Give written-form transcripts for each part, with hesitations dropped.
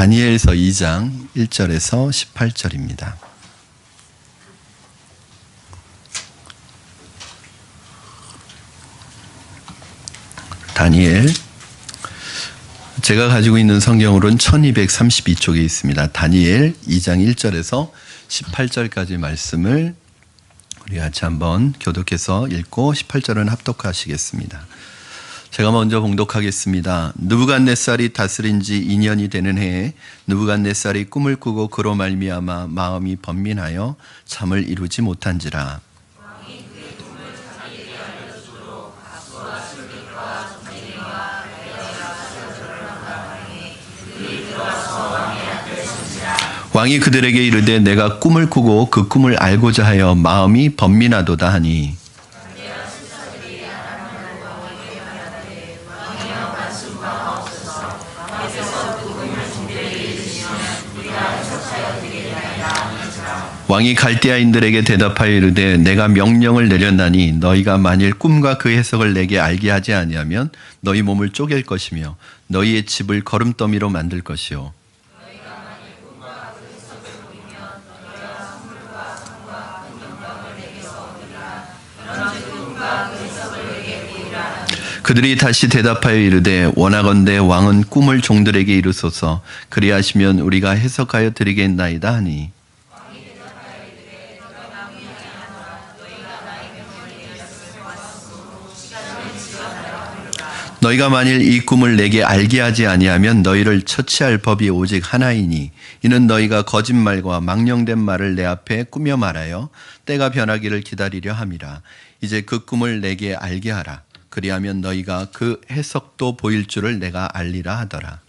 다니엘서 2장 1절에서 18절입니다. 다니엘, 제가 가지고 있는 성경으로는 1232쪽에 있습니다. 다니엘 2장 1절에서 18절까지 말씀을 우리 같이 한번 교독해서 읽고 18절은 합독하시겠습니다. 제가 먼저 봉독하겠습니다. 느부갓네살이 다스린 지 2년이 되는 해에 느부갓네살이 꿈을 꾸고 그로 말미암아 마음이 번민하여 잠을 이루지 못한지라. 왕이 그들에게 이르되 내가 꿈을 꾸고 그 꿈을 알고자 하여 마음이 번민하도다 하니, 왕이 갈대아인들에게 대답하여 이르되 내가 명령을 내렸나니 너희가 만일 꿈과 그 해석을 내게 알게 하지 아니하면 너희 몸을 쪼갤 것이며 너희의 집을 거름더미로 만들 것이요 그들이 다시 대답하여 이르되 원하건대 왕은 꿈을 종들에게 이루소서. 그리하시면 우리가 해석하여 드리겠나이다 하니, 너희가 만일 이 꿈을 내게 알게 하지 아니하면 너희를 처치할 법이 오직 하나이니 이는 너희가 거짓말과 망령된 말을 내 앞에 꾸며 말하여 때가 변하기를 기다리려 함이라. 이제 그 꿈을 내게 알게 하라. 그리하면 너희가 그 해석도 보일 줄을 내가 알리라 하더라.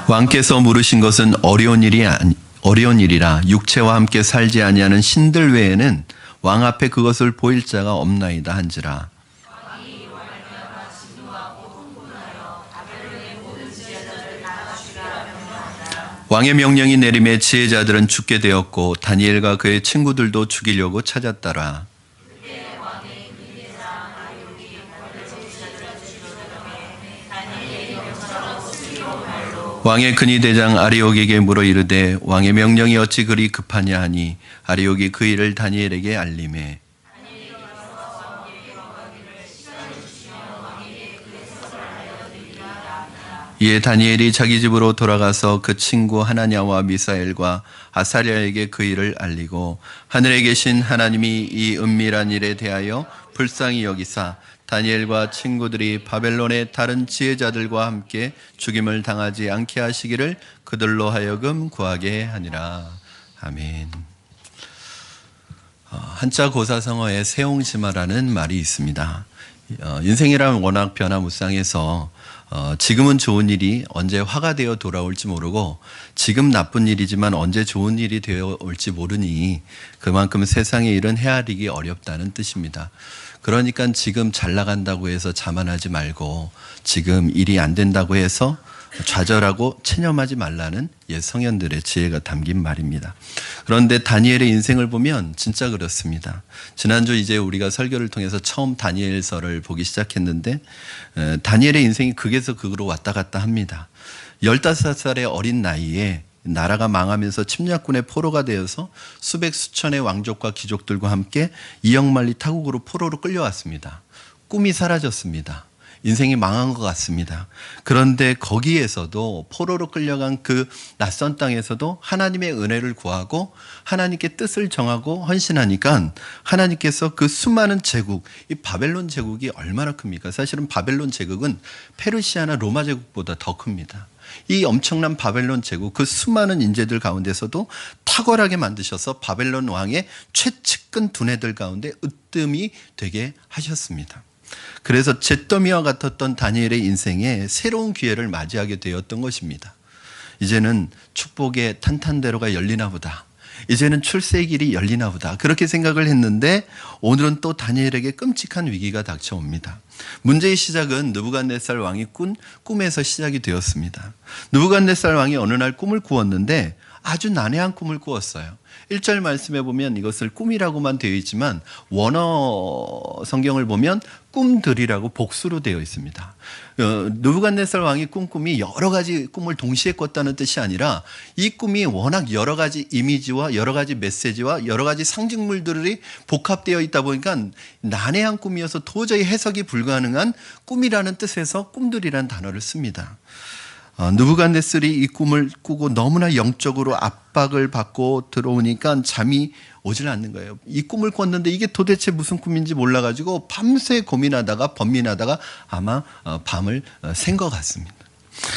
왕께서 물으신 것은 어려운 일이라. 육체와 함께 살지 아니하는 신들 외에는 왕 앞에 그것을 보일 자가 없나이다 한지라. 왕의 명령이 내림에 지혜자들은 죽게 되었고 다니엘과 그의 친구들도 죽이려고 찾았더라. 왕의 근위대장 아리옥에게 물어 이르되 왕의 명령이 어찌 그리 급하냐 하니 아리옥이 그 일을 다니엘에게 알림해. 이에 다니엘이 자기 집으로 돌아가서 그 친구 하나냐와 미사엘과 아사랴에게 그 일을 알리고 하늘에 계신 하나님이 이 은밀한 일에 대하여 불쌍히 여기사 다니엘과 친구들이 바벨론의 다른 지혜자들과 함께 죽임을 당하지 않게 하시기를 그들로 하여금 구하게 하니라. 아멘. 한자 고사성어에 세옹심화라는 말이 있습니다. 인생이란 워낙 변화무쌍해서 지금은 좋은 일이 언제 화가 되어 돌아올지 모르고 지금 나쁜 일이지만 언제 좋은 일이 되어 올지 모르니 그만큼 세상의 일은 헤아리기 어렵다는 뜻입니다. 그러니까 지금 잘 나간다고 해서 자만하지 말고 지금 일이 안 된다고 해서 좌절하고 체념하지 말라는 옛 성현들의 지혜가 담긴 말입니다. 그런데 다니엘의 인생을 보면 진짜 그렇습니다. 지난주 이제 우리가 설교를 통해서 처음 다니엘서를 보기 시작했는데 다니엘의 인생이 극에서 극으로 왔다 갔다 합니다. 15살의 어린 나이에 나라가 망하면서 침략군의 포로가 되어서 수백 수천의 왕족과 귀족들과 함께 이역만리 타국으로 포로로 끌려왔습니다. 꿈이 사라졌습니다. 인생이 망한 것 같습니다. 그런데 거기에서도 포로로 끌려간 그 낯선 땅에서도 하나님의 은혜를 구하고 하나님께 뜻을 정하고 헌신하니까 하나님께서 그 수많은 제국, 이 바벨론 제국이 얼마나 큽니까? 사실은 바벨론 제국은 페르시아나 로마 제국보다 더 큽니다. 이 엄청난 바벨론 제국, 그 수많은 인재들 가운데서도 탁월하게 만드셔서 바벨론 왕의 최측근 두뇌들 가운데 으뜸이 되게 하셨습니다. 그래서 잿더미와 같았던 다니엘의 인생에 새로운 기회를 맞이하게 되었던 것입니다. 이제는 축복의 탄탄대로가 열리나 보다. 이제는 출세의 길이 열리나 보다. 그렇게 생각을 했는데 오늘은 또 다니엘에게 끔찍한 위기가 닥쳐옵니다. 문제의 시작은 느부갓네살 왕이 꾼 꿈에서 시작이 되었습니다. 느부갓네살 왕이 어느 날 꿈을 꾸었는데 아주 난해한 꿈을 꾸었어요. 1절 말씀에 보면 이것을 꿈이라고만 되어 있지만 원어 성경을 보면 꿈들이라고 복수로 되어 있습니다. 느부갓네살 왕이 꾼 꿈이 여러 가지 꿈을 동시에 꿨다는 뜻이 아니라 이 꿈이 워낙 여러 가지 이미지와 여러 가지 메시지와 여러 가지 상징물들이 복합되어 있다 보니까 난해한 꿈이어서 도저히 해석이 불가능한 꿈이라는 뜻에서 꿈들이라는 단어를 씁니다. 느부갓네살이 이 꿈을 꾸고 너무나 영적으로 압박을 받고 들어오니까 잠이 오질 않는 거예요. 이 꿈을 꿨는데 이게 도대체 무슨 꿈인지 몰라가지고 밤새 고민하다가 번민하다가 아마 밤을 샌 것 같습니다.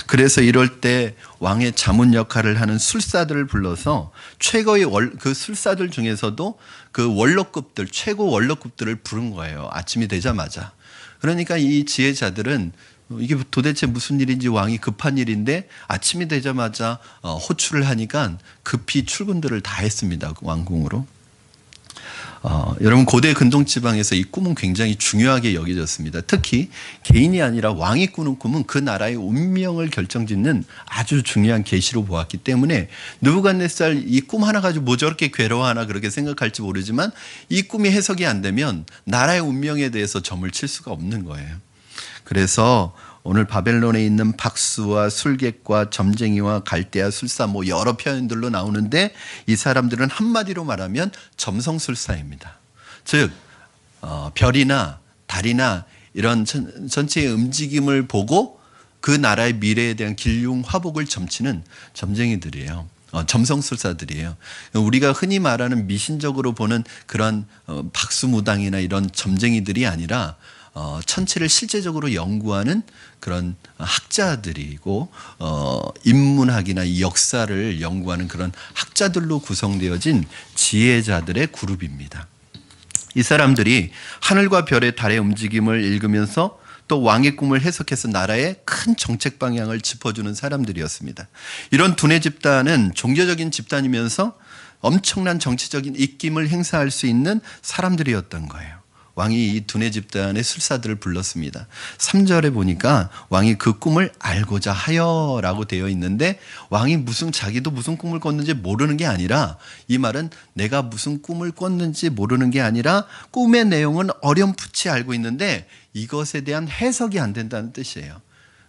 그래서 이럴 때 왕의 자문 역할을 하는 술사들을 불러서 최고의 그 술사들 중에서도 그 원로급들, 최고 원로급들을 부른 거예요. 아침이 되자마자. 그러니까 이 지혜자들은 이게 도대체 무슨 일인지 왕이 급한 일인데 아침이 되자마자 호출을 하니까 급히 출근들을 다 했습니다. 왕궁으로. 여러분 고대 근동 지방에서 이 꿈은 굉장히 중요하게 여겨졌습니다. 특히 개인이 아니라 왕이 꾸는 꿈은 그 나라의 운명을 결정짓는 아주 중요한 계시로 보았기 때문에 느부갓네살 이 꿈 하나 가지고 뭐 저렇게 괴로워하나 그렇게 생각할지 모르지만 이 꿈이 해석이 안 되면 나라의 운명에 대해서 점을 칠 수가 없는 거예요. 그래서 오늘 바벨론에 있는 박수와 술객과 점쟁이와 갈대아 술사 뭐 여러 표현들로 나오는데 이 사람들은 한마디로 말하면 점성술사입니다. 즉 별이나 달이나 이런 전체의 움직임을 보고 그 나라의 미래에 대한 길흉화복을 점치는 점쟁이들이에요. 점성술사들이에요. 우리가 흔히 말하는 미신적으로 보는 그런 박수무당이나 이런 점쟁이들이 아니라 천체를 실제적으로 연구하는 그런 학자들이고 인문학이나 역사를 연구하는 그런 학자들로 구성되어진 지혜자들의 그룹입니다. 이 사람들이 하늘과 별의 달의 움직임을 읽으면서 또 왕의 꿈을 해석해서 나라의 큰 정책 방향을 짚어주는 사람들이었습니다. 이런 두뇌 집단은 종교적인 집단이면서 엄청난 정치적인 입김을 행사할 수 있는 사람들이었던 거예요. 왕이 이 두뇌 집단의 술사들을 불렀습니다. 3절에 보니까 왕이 그 꿈을 알고자 하여라고 되어 있는데 왕이 자기도 무슨 꿈을 꿨는지 모르는 게 아니라 이 말은 내가 무슨 꿈을 꿨는지 모르는 게 아니라 꿈의 내용은 어렴풋이 알고 있는데 이것에 대한 해석이 안 된다는 뜻이에요.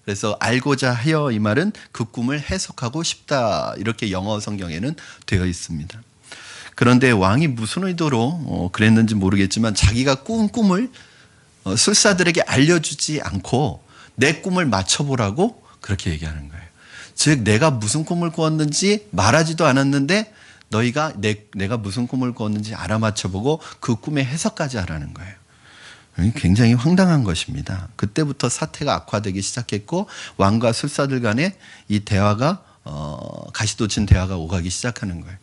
그래서 알고자 하여 이 말은 그 꿈을 해석하고 싶다 이렇게 영어 성경에는 되어 있습니다. 그런데 왕이 무슨 의도로 그랬는지 모르겠지만 자기가 꾼 꿈을 술사들에게 알려주지 않고 내 꿈을 맞춰보라고 그렇게 얘기하는 거예요. 즉 내가 무슨 꿈을 꾸었는지 말하지도 않았는데 너희가 내가 무슨 꿈을 꾸었는지 알아맞혀보고 그 꿈의 해석까지 하라는 거예요. 굉장히 황당한 것입니다. 그때부터 사태가 악화되기 시작했고 왕과 술사들 간의 이 대화가 가시돋친 대화가 오가기 시작하는 거예요.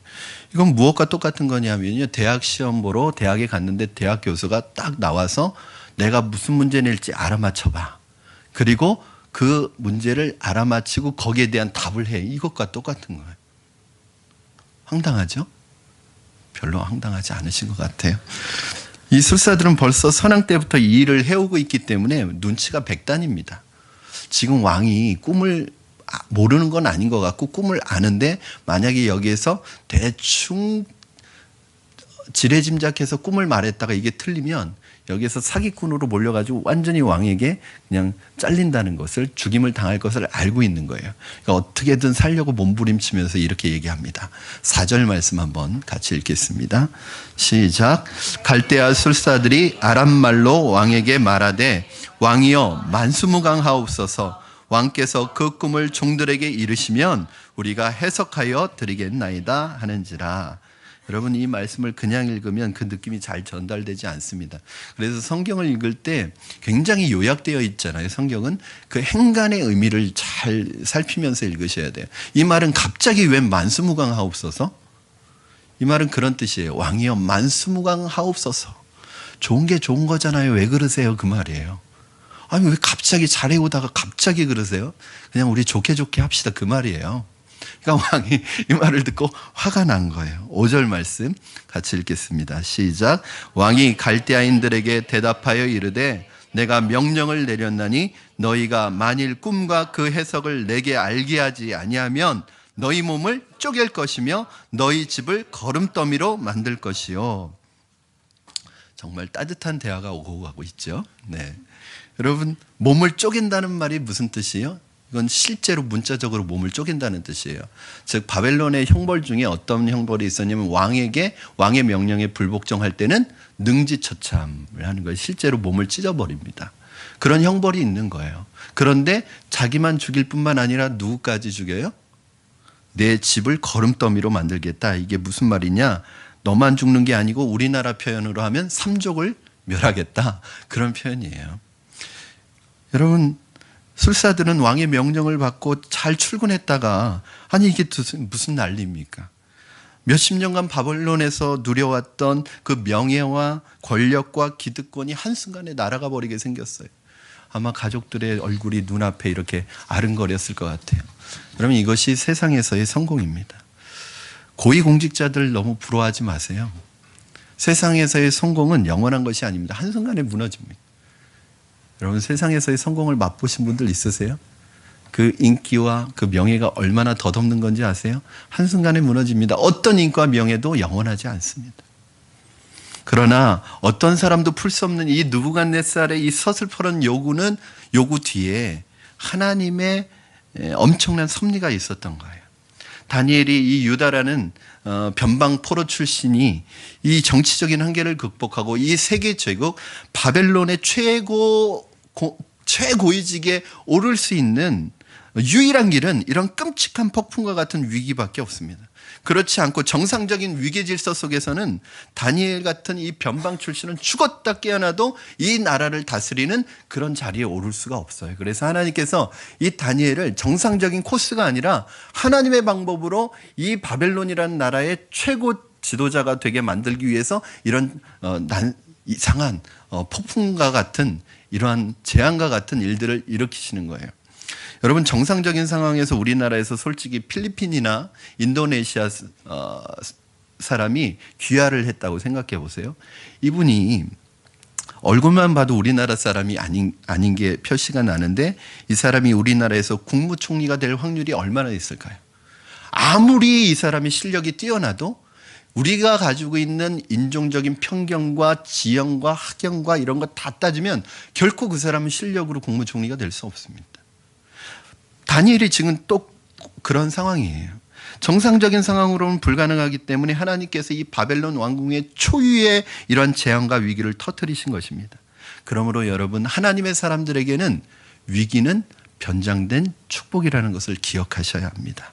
이건 무엇과 똑같은 거냐면요. 대학 시험 보러 대학에 갔는데 대학 교수가 딱 나와서 내가 무슨 문제 낼지 알아맞혀봐. 그리고 그 문제를 알아맞히고 거기에 대한 답을 해. 이것과 똑같은 거예요. 황당하죠? 별로 황당하지 않으신 것 같아요. 이 술사들은 벌써 선왕 때부터 이 일을 해오고 있기 때문에 눈치가 백단입니다. 지금 왕이 꿈을 모르는 건 아닌 것 같고 꿈을 아는데 만약에 여기에서 대충 지레짐작해서 꿈을 말했다가 이게 틀리면 여기에서 사기꾼으로 몰려가지고 완전히 왕에게 그냥 잘린다는 것을 죽임을 당할 것을 알고 있는 거예요. 그러니까 어떻게든 살려고 몸부림치면서 이렇게 얘기합니다. 4절 말씀 한번 같이 읽겠습니다. 시작. 갈대아 술사들이 아람말로 왕에게 말하되 왕이여 만수무강하옵소서. 왕께서 그 꿈을 종들에게 이르시면 우리가 해석하여 드리겠나이다 하는지라. 여러분 이 말씀을 그냥 읽으면 그 느낌이 잘 전달되지 않습니다. 그래서 성경을 읽을 때 굉장히 요약되어 있잖아요. 성경은 그 행간의 의미를 잘 살피면서 읽으셔야 돼요. 이 말은 갑자기 왜 만수무강하옵소서? 이 말은 그런 뜻이에요. 왕이여 만수무강하옵소서. 좋은 게 좋은 거잖아요. 왜 그러세요? 그 말이에요. 아니 왜 갑자기 잘해오다가 갑자기 그러세요? 그냥 우리 좋게 합시다 그 말이에요. 그러니까 왕이 이 말을 듣고 화가 난 거예요. 5절 말씀 같이 읽겠습니다. 시작. 왕이 갈대아인들에게 대답하여 이르되 내가 명령을 내렸나니 너희가 만일 꿈과 그 해석을 내게 알게 하지 아니하면 너희 몸을 쪼갤 것이며 너희 집을 거름더미로 만들 것이요. 정말 따뜻한 대화가 오고 가고 있죠. 네. 여러분, 몸을 쪼갠다는 말이 무슨 뜻이에요? 이건 실제로 문자적으로 몸을 쪼갠다는 뜻이에요. 즉 바벨론의 형벌 중에 어떤 형벌이 있었냐면 왕의 명령에 불복종할 때는 능지처참을 하는 거예요. 실제로 몸을 찢어버립니다. 그런 형벌이 있는 거예요. 그런데 자기만 죽일 뿐만 아니라 누구까지 죽여요? 내 집을 거름더미로 만들겠다. 이게 무슨 말이냐? 너만 죽는 게 아니고 우리나라 표현으로 하면 삼족을 멸하겠다. 그런 표현이에요. 여러분, 술사들은 왕의 명령을 받고 잘 출근했다가 아니 이게 무슨 난리입니까? 몇십 년간 바벨론에서 누려왔던 그 명예와 권력과 기득권이 한순간에 날아가 버리게 생겼어요. 아마 가족들의 얼굴이 눈앞에 이렇게 아른거렸을 것 같아요. 여러분, 이것이 세상에서의 성공입니다. 고위공직자들 너무 부러워하지 마세요. 세상에서의 성공은 영원한 것이 아닙니다. 한순간에 무너집니다. 여러분, 세상에서의 성공을 맛보신 분들 있으세요? 그 인기와 그 명예가 얼마나 덧없는 건지 아세요? 한순간에 무너집니다. 어떤 인기와 명예도 영원하지 않습니다. 그러나 어떤 사람도 풀 수 없는 이 느부갓네살의 이 서슬퍼런 요구 뒤에 하나님의 엄청난 섭리가 있었던 거예요. 다니엘이 이 유다라는 변방 포로 출신이 이 정치적인 한계를 극복하고 이 세계 제국 바벨론의 최고위직에 오를 수 있는 유일한 길은 이런 끔찍한 폭풍과 같은 위기밖에 없습니다. 그렇지 않고 정상적인 위계 질서 속에서는 다니엘 같은 이 변방 출신은 죽었다 깨어나도 이 나라를 다스리는 그런 자리에 오를 수가 없어요. 그래서 하나님께서 이 다니엘을 정상적인 코스가 아니라 하나님의 방법으로 이 바벨론이라는 나라의 최고 지도자가 되게 만들기 위해서 이런 이상한 폭풍과 같은 이러한 재앙과 같은 일들을 일으키시는 거예요. 여러분, 정상적인 상황에서 우리나라에서 솔직히 필리핀이나 인도네시아 사람이 귀화를 했다고 생각해 보세요. 이분이 얼굴만 봐도 우리나라 사람이 아닌 게 표시가 나는데 이 사람이 우리나라에서 국무총리가 될 확률이 얼마나 있을까요? 아무리 이 사람이 실력이 뛰어나도 우리가 가지고 있는 인종적인 편견과 지형과 학연과 이런 거 다 따지면 결코 그 사람은 실력으로 국무총리가 될 수 없습니다. 다니엘이 지금 또 그런 상황이에요. 정상적인 상황으로는 불가능하기 때문에 하나님께서 이 바벨론 왕궁의 초유의 이러한 재앙과 위기를 터뜨리신 것입니다. 그러므로 여러분, 하나님의 사람들에게는 위기는 변장된 축복이라는 것을 기억하셔야 합니다.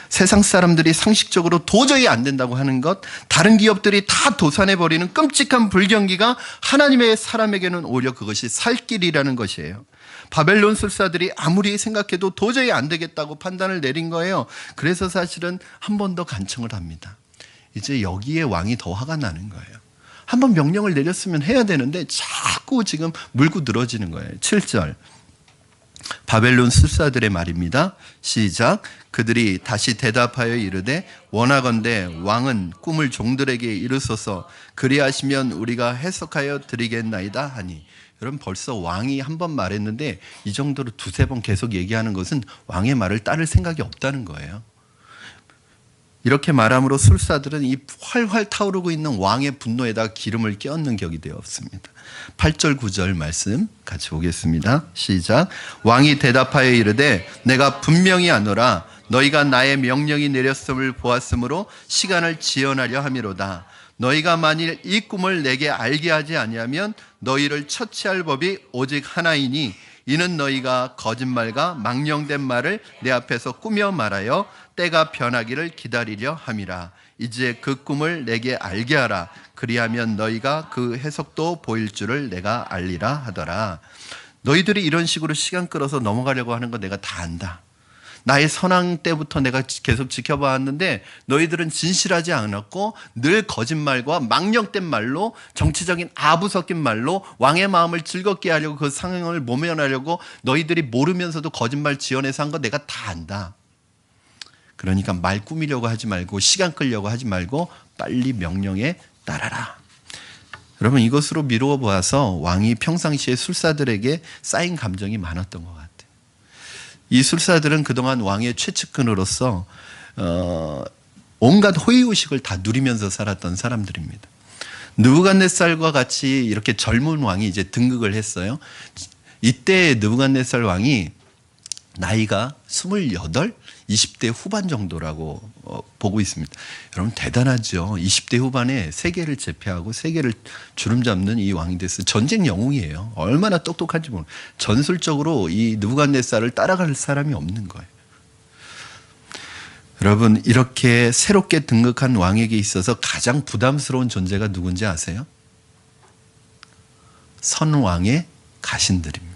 세상 사람들이 상식적으로 도저히 안 된다고 하는 것, 다른 기업들이 다 도산해버리는 끔찍한 불경기가 하나님의 사람에게는 오히려 그것이 살 길이라는 것이에요. 바벨론 술사들이 아무리 생각해도 도저히 안 되겠다고 판단을 내린 거예요. 그래서 사실은 한 번 더 간청을 합니다. 이제 여기에 왕이 더 화가 나는 거예요. 한 번 명령을 내렸으면 해야 되는데 자꾸 지금 물고 늘어지는 거예요. 7절. 바벨론 술사들의 말입니다. 시작. 그들이 다시 대답하여 이르되 원하건대 왕은 꿈을 종들에게 이르소서 그리하시면 우리가 해석하여 드리겠나이다 하니. 여러분, 벌써 왕이 한 번 말했는데 이 정도로 두세 번 계속 얘기하는 것은 왕의 말을 따를 생각이 없다는 거예요. 이렇게 말함으로 술사들은 이 활활 타오르고 있는 왕의 분노에다 기름을 끼얹는 격이 되었습니다. 8절 9절 말씀 같이 보겠습니다. 시작. 왕이 대답하여 이르되 내가 분명히 아노라 너희가 나의 명령이 내렸음을 보았으므로 시간을 지연하려 함이로다. 너희가 만일 이 꿈을 내게 알게 하지 아니하면 너희를 처치할 법이 오직 하나이니 이는 너희가 거짓말과 망령된 말을 내 앞에서 꾸며 말하여 때가 변하기를 기다리려 함이라. 이제 그 꿈을 내게 알게 하라. 그리하면 너희가 그 해석도 보일 줄을 내가 알리라 하더라. 너희들이 이런 식으로 시간 끌어서 넘어가려고 하는 거 내가 다 안다. 나의 선왕 때부터 내가 계속 지켜봐왔는데 너희들은 진실하지 않았고 늘 거짓말과 망령된 말로 정치적인 아부 섞인 말로 왕의 마음을 즐겁게 하려고 그 상황을 모면하려고 너희들이 모르면서도 거짓말 지어내서 한 거 내가 다 안다. 그러니까 말 꾸미려고 하지 말고 시간 끌려고 하지 말고 빨리 명령에 따라라. 여러분 이것으로 미루어 보아서 왕이 평상시에 술사들에게 쌓인 감정이 많았던 것 같아요. 이 술사들은 그동안 왕의 최측근으로서 온갖 호의호식을 다 누리면서 살았던 사람들입니다. 느부갓네살과 같이 이렇게 젊은 왕이 이제 등극을 했어요. 이때 느부갓네살 왕이 나이가 28, 20대 후반 정도라고 보고 있습니다. 여러분 대단하죠. 20대 후반에 세계를 제패하고 세계를 주름잡는 이 왕이 됐어요. 전쟁 영웅이에요. 얼마나 똑똑한지 모르겠어요. 전술적으로 이 느부갓네살을 따라갈 사람이 없는 거예요. 여러분 이렇게 새롭게 등극한 왕에게 있어서 가장 부담스러운 존재가 누군지 아세요? 선왕의 가신들입니다.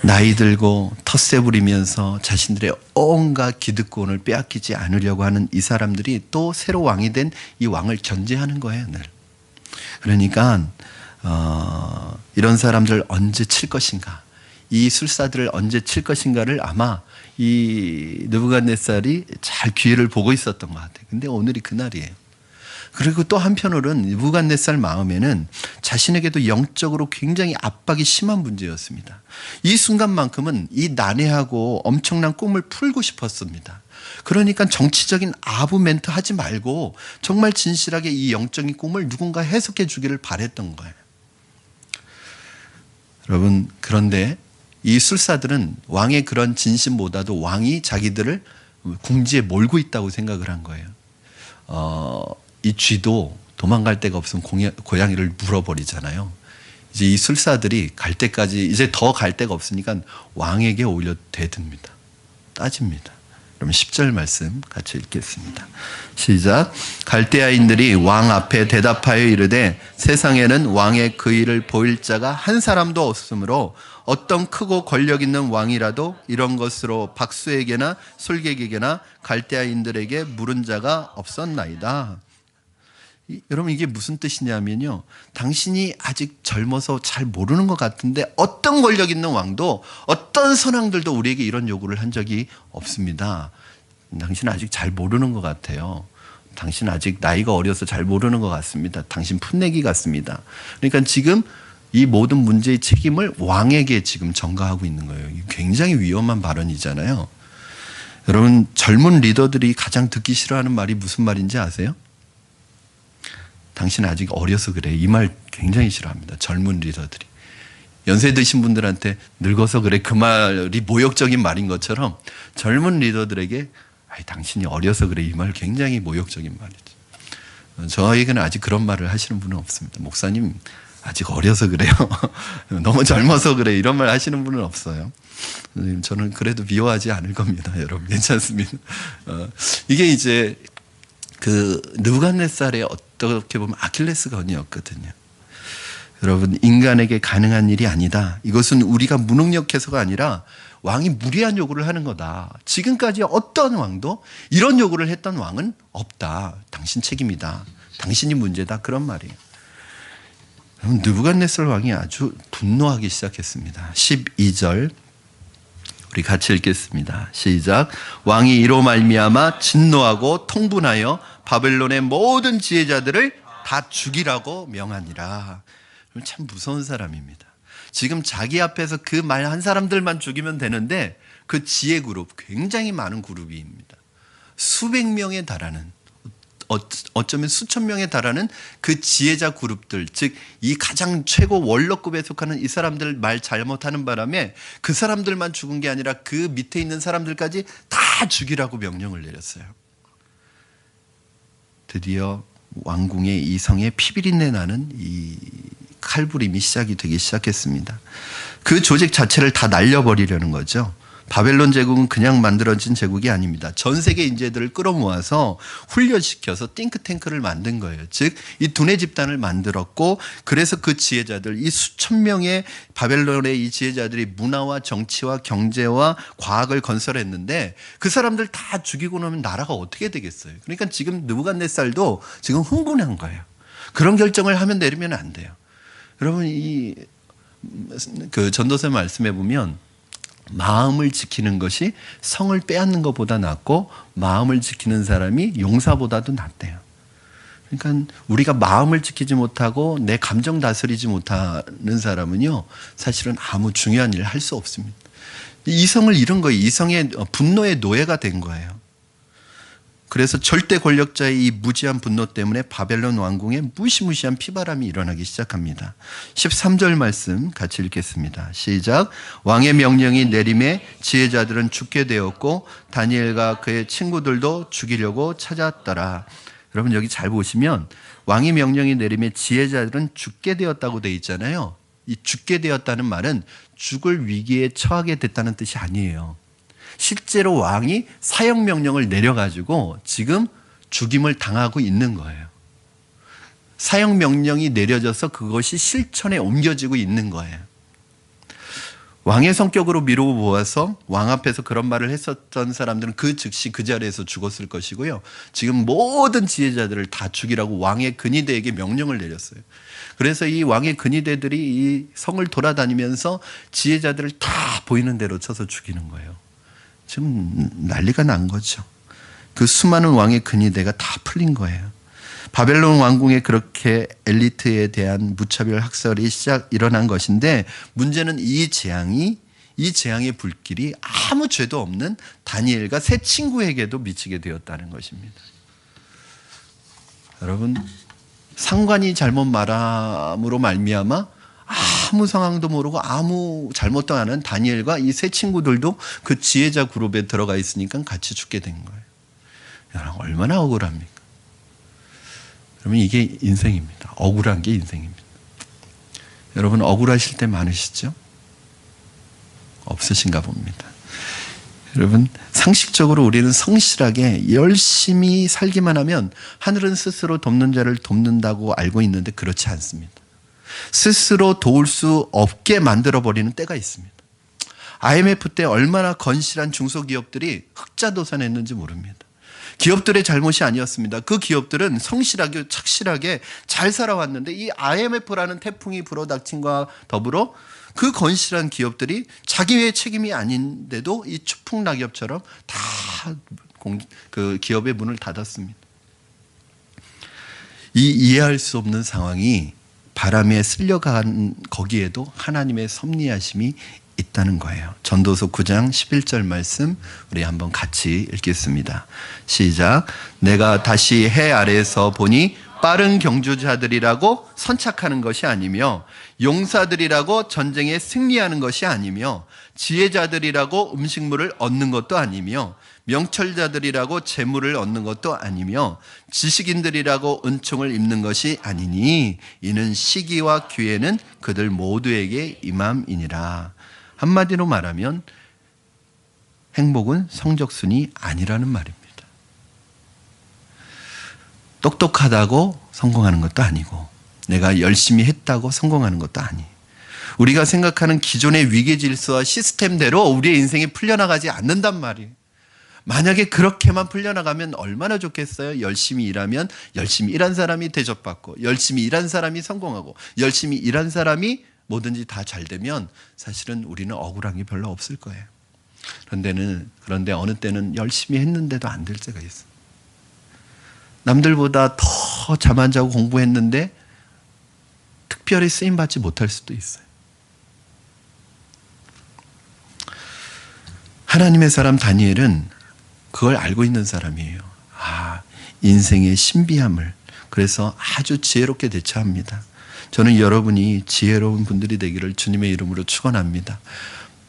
나이 들고 텃세 부리면서 자신들의 온갖 기득권을 빼앗기지 않으려고 하는 이 사람들이 또 새로 왕이 된 이 왕을 견제하는 거예요. 늘. 그러니까 이런 사람들 언제 칠 것인가, 이 술사들을 언제 칠 것인가를 아마 이 느부갓네살이 잘 기회를 보고 있었던 것 같아요. 근데 오늘이 그날이에요. 그리고 또 한편으로는 느부갓네살 마음에는 자신에게도 영적으로 굉장히 압박이 심한 문제였습니다. 이 순간만큼은 이 난해하고 엄청난 꿈을 풀고 싶었습니다. 그러니까 정치적인 아부 멘트 하지 말고 정말 진실하게 이 영적인 꿈을 누군가 해석해 주기를 바랬던 거예요. 여러분 그런데 이 술사들은 왕의 그런 진심보다도 왕이 자기들을 궁지에 몰고 있다고 생각을 한 거예요. 이 쥐도 도망갈 데가 없으면 고양이를 물어버리잖아요. 이제 이 술사들이 갈 때까지 이제 더 갈 데가 없으니까 왕에게 오히려 대듭니다. 따집니다. 그럼 10절 말씀 같이 읽겠습니다. 시작. 갈대아인들이 왕 앞에 대답하여 이르되 세상에는 왕의 그 일을 보일 자가 한 사람도 없으므로 어떤 크고 권력 있는 왕이라도 이런 것으로 박수에게나 솔객에게나 갈대아인들에게 물은 자가 없었나이다. 여러분 이게 무슨 뜻이냐면요, 당신이 아직 젊어서 잘 모르는 것 같은데 어떤 권력 있는 왕도 어떤 선왕들도 우리에게 이런 요구를 한 적이 없습니다. 당신은 아직 잘 모르는 것 같아요. 당신 아직 나이가 어려서 잘 모르는 것 같습니다. 당신 풋내기 같습니다. 그러니까 지금 이 모든 문제의 책임을 왕에게 지금 전가하고 있는 거예요. 굉장히 위험한 발언이잖아요. 여러분 젊은 리더들이 가장 듣기 싫어하는 말이 무슨 말인지 아세요? 당신은 아직 어려서 그래. 이 말 굉장히 싫어합니다. 젊은 리더들이. 연세 드신 분들한테 늙어서 그래. 그 말이 모욕적인 말인 것처럼 젊은 리더들에게 당신이 어려서 그래. 이 말 굉장히 모욕적인 말이죠. 저에게는 아직 그런 말을 하시는 분은 없습니다. 목사님 아직 어려서 그래요. 너무 젊어서 그래. 이런 말 하시는 분은 없어요. 저는 그래도 미워하지 않을 겁니다. 여러분 괜찮습니다. 이게 이제 그 느부갓네살의 어떻게 보면 아킬레스건이었거든요. 여러분 인간에게 가능한 일이 아니다. 이것은 우리가 무능력해서가 아니라 왕이 무리한 요구를 하는 거다. 지금까지 어떤 왕도 이런 요구를 했던 왕은 없다. 당신 책임이다. 당신이 문제다. 그런 말이에요. 여러분 느부갓네살 왕이 아주 분노하기 시작했습니다. 12절 우리 같이 읽겠습니다. 시작. 왕이 이로 말미암아 진노하고 통분하여 바벨론의 모든 지혜자들을 다 죽이라고 명하니라. 참 무서운 사람입니다. 지금 자기 앞에서 그 말 한 사람들만 죽이면 되는데 그 지혜 그룹 굉장히 많은 그룹입니다. 수백 명에 달하는 어쩌면 수천 명에 달하는 그 지혜자 그룹들, 즉 이 가장 최고 원로급에 속하는 이 사람들 말 잘못하는 바람에 그 사람들만 죽은 게 아니라 그 밑에 있는 사람들까지 다 죽이라고 명령을 내렸어요. 드디어 왕궁의 이 성에 피비린내 나는 이 칼부림이 시작이 되기 시작했습니다. 그 조직 자체를 다 날려버리려는 거죠. 바벨론 제국은 그냥 만들어진 제국이 아닙니다. 전 세계 인재들을 끌어모아서 훈련시켜서 띵크탱크를 만든 거예요. 즉 이 두뇌 집단을 만들었고, 그래서 그 지혜자들, 이 수천 명의 바벨론의 이 지혜자들이 문화와 정치와 경제와 과학을 건설했는데 그 사람들 다 죽이고 나면 나라가 어떻게 되겠어요? 그러니까 지금 느부갓네살도 지금 흥분한 거예요. 그런 결정을 하면 내리면 안 돼요. 여러분 이 그 전도서 말씀해 보면 마음을 지키는 것이 성을 빼앗는 것보다 낫고 마음을 지키는 사람이 용사보다도 낫대요. 그러니까 우리가 마음을 지키지 못하고 내 감정 다스리지 못하는 사람은요, 사실은 아무 중요한 일을 할 수 없습니다. 이성을 잃은 거예요. 이성의 분노의 노예가 된 거예요. 그래서 절대 권력자의 이 무지한 분노 때문에 바벨론 왕궁에 무시무시한 피바람이 일어나기 시작합니다. 13절 말씀 같이 읽겠습니다. 시작. 왕의 명령이 내림에 지혜자들은 죽게 되었고 다니엘과 그의 친구들도 죽이려고 찾았더라. 여러분 여기 잘 보시면 왕의 명령이 내림에 지혜자들은 죽게 되었다고 되어 있잖아요. 이 죽게 되었다는 말은 죽을 위기에 처하게 됐다는 뜻이 아니에요. 실제로 왕이 사형 명령을 내려가지고 지금 죽임을 당하고 있는 거예요. 사형 명령이 내려져서 그것이 실천에 옮겨지고 있는 거예요. 왕의 성격으로 미루어 보아서 왕 앞에서 그런 말을 했었던 사람들은 그 즉시 그 자리에서 죽었을 것이고요. 지금 모든 지혜자들을 다 죽이라고 왕의 근위대에게 명령을 내렸어요. 그래서 이 왕의 근위대들이 이 성을 돌아다니면서 지혜자들을 다 보이는 대로 쳐서 죽이는 거예요. 지금 난리가 난 거죠. 그 수많은 왕의 근위대가 다 풀린 거예요. 바벨론 왕궁에 그렇게 엘리트에 대한 무차별 학살이 일어난 것인데 문제는 이 재앙의 불길이 아무 죄도 없는 다니엘과 세 친구에게도 미치게 되었다는 것입니다. 여러분, 상관이 잘못 말함으로 말미암아 아무 상황도 모르고 아무 잘못도 안 하는 다니엘과 이 세 친구들도 그 지혜자 그룹에 들어가 있으니까 같이 죽게 된 거예요. 여러분 얼마나 억울합니까? 여러분 이게 인생입니다. 억울한 게 인생입니다. 여러분 억울하실 때 많으시죠? 없으신가 봅니다. 여러분 상식적으로 우리는 성실하게 열심히 살기만 하면 하늘은 스스로 돕는 자를 돕는다고 알고 있는데 그렇지 않습니다. 스스로 도울 수 없게 만들어버리는 때가 있습니다. IMF 때 얼마나 건실한 중소기업들이 흑자도산했는지 모릅니다. 기업들의 잘못이 아니었습니다. 그 기업들은 성실하게 착실하게 잘 살아왔는데 이 IMF라는 태풍이 불어닥침과 더불어 그 건실한 기업들이 자기의 책임이 아닌데도 이 추풍낙엽처럼 다 그 기업의 문을 닫았습니다. 이 이해할 수 없는 상황이 바람에 쓸려간 거기에도 하나님의 섭리하심이 있다는 거예요. 전도서 9장 11절 말씀 우리 한번 같이 읽겠습니다. 시작. 내가 다시 해 아래에서 보니 빠른 경주자들이라고 선착하는 것이 아니며 용사들이라고 전쟁에 승리하는 것이 아니며 지혜자들이라고 음식물을 얻는 것도 아니며 명철자들이라고 재물을 얻는 것도 아니며 지식인들이라고 은총을 입는 것이 아니니 이는 시기와 기회는 그들 모두에게 임함이니라. 한마디로 말하면 행복은 성적순이 아니라는 말입니다. 똑똑하다고 성공하는 것도 아니고 내가 열심히 했다고 성공하는 것도 아니에요. 우리가 생각하는 기존의 위계질서와 시스템대로 우리의 인생이 풀려나가지 않는단 말이에요. 만약에 그렇게만 풀려나가면 얼마나 좋겠어요? 열심히 일하면 열심히 일한 사람이 대접받고 열심히 일한 사람이 성공하고 열심히 일한 사람이 뭐든지 다 잘 되면 사실은 우리는 억울한 게 별로 없을 거예요. 그런데 어느 때는 열심히 했는데도 안 될 때가 있어요. 남들보다 더 잠 안 자고 공부했는데 특별히 쓰임받지 못할 수도 있어요. 하나님의 사람 다니엘은 그걸 알고 있는 사람이에요. 인생의 신비함을. 그래서 아주 지혜롭게 대처합니다. 저는 여러분이 지혜로운 분들이 되기를 주님의 이름으로 축원합니다.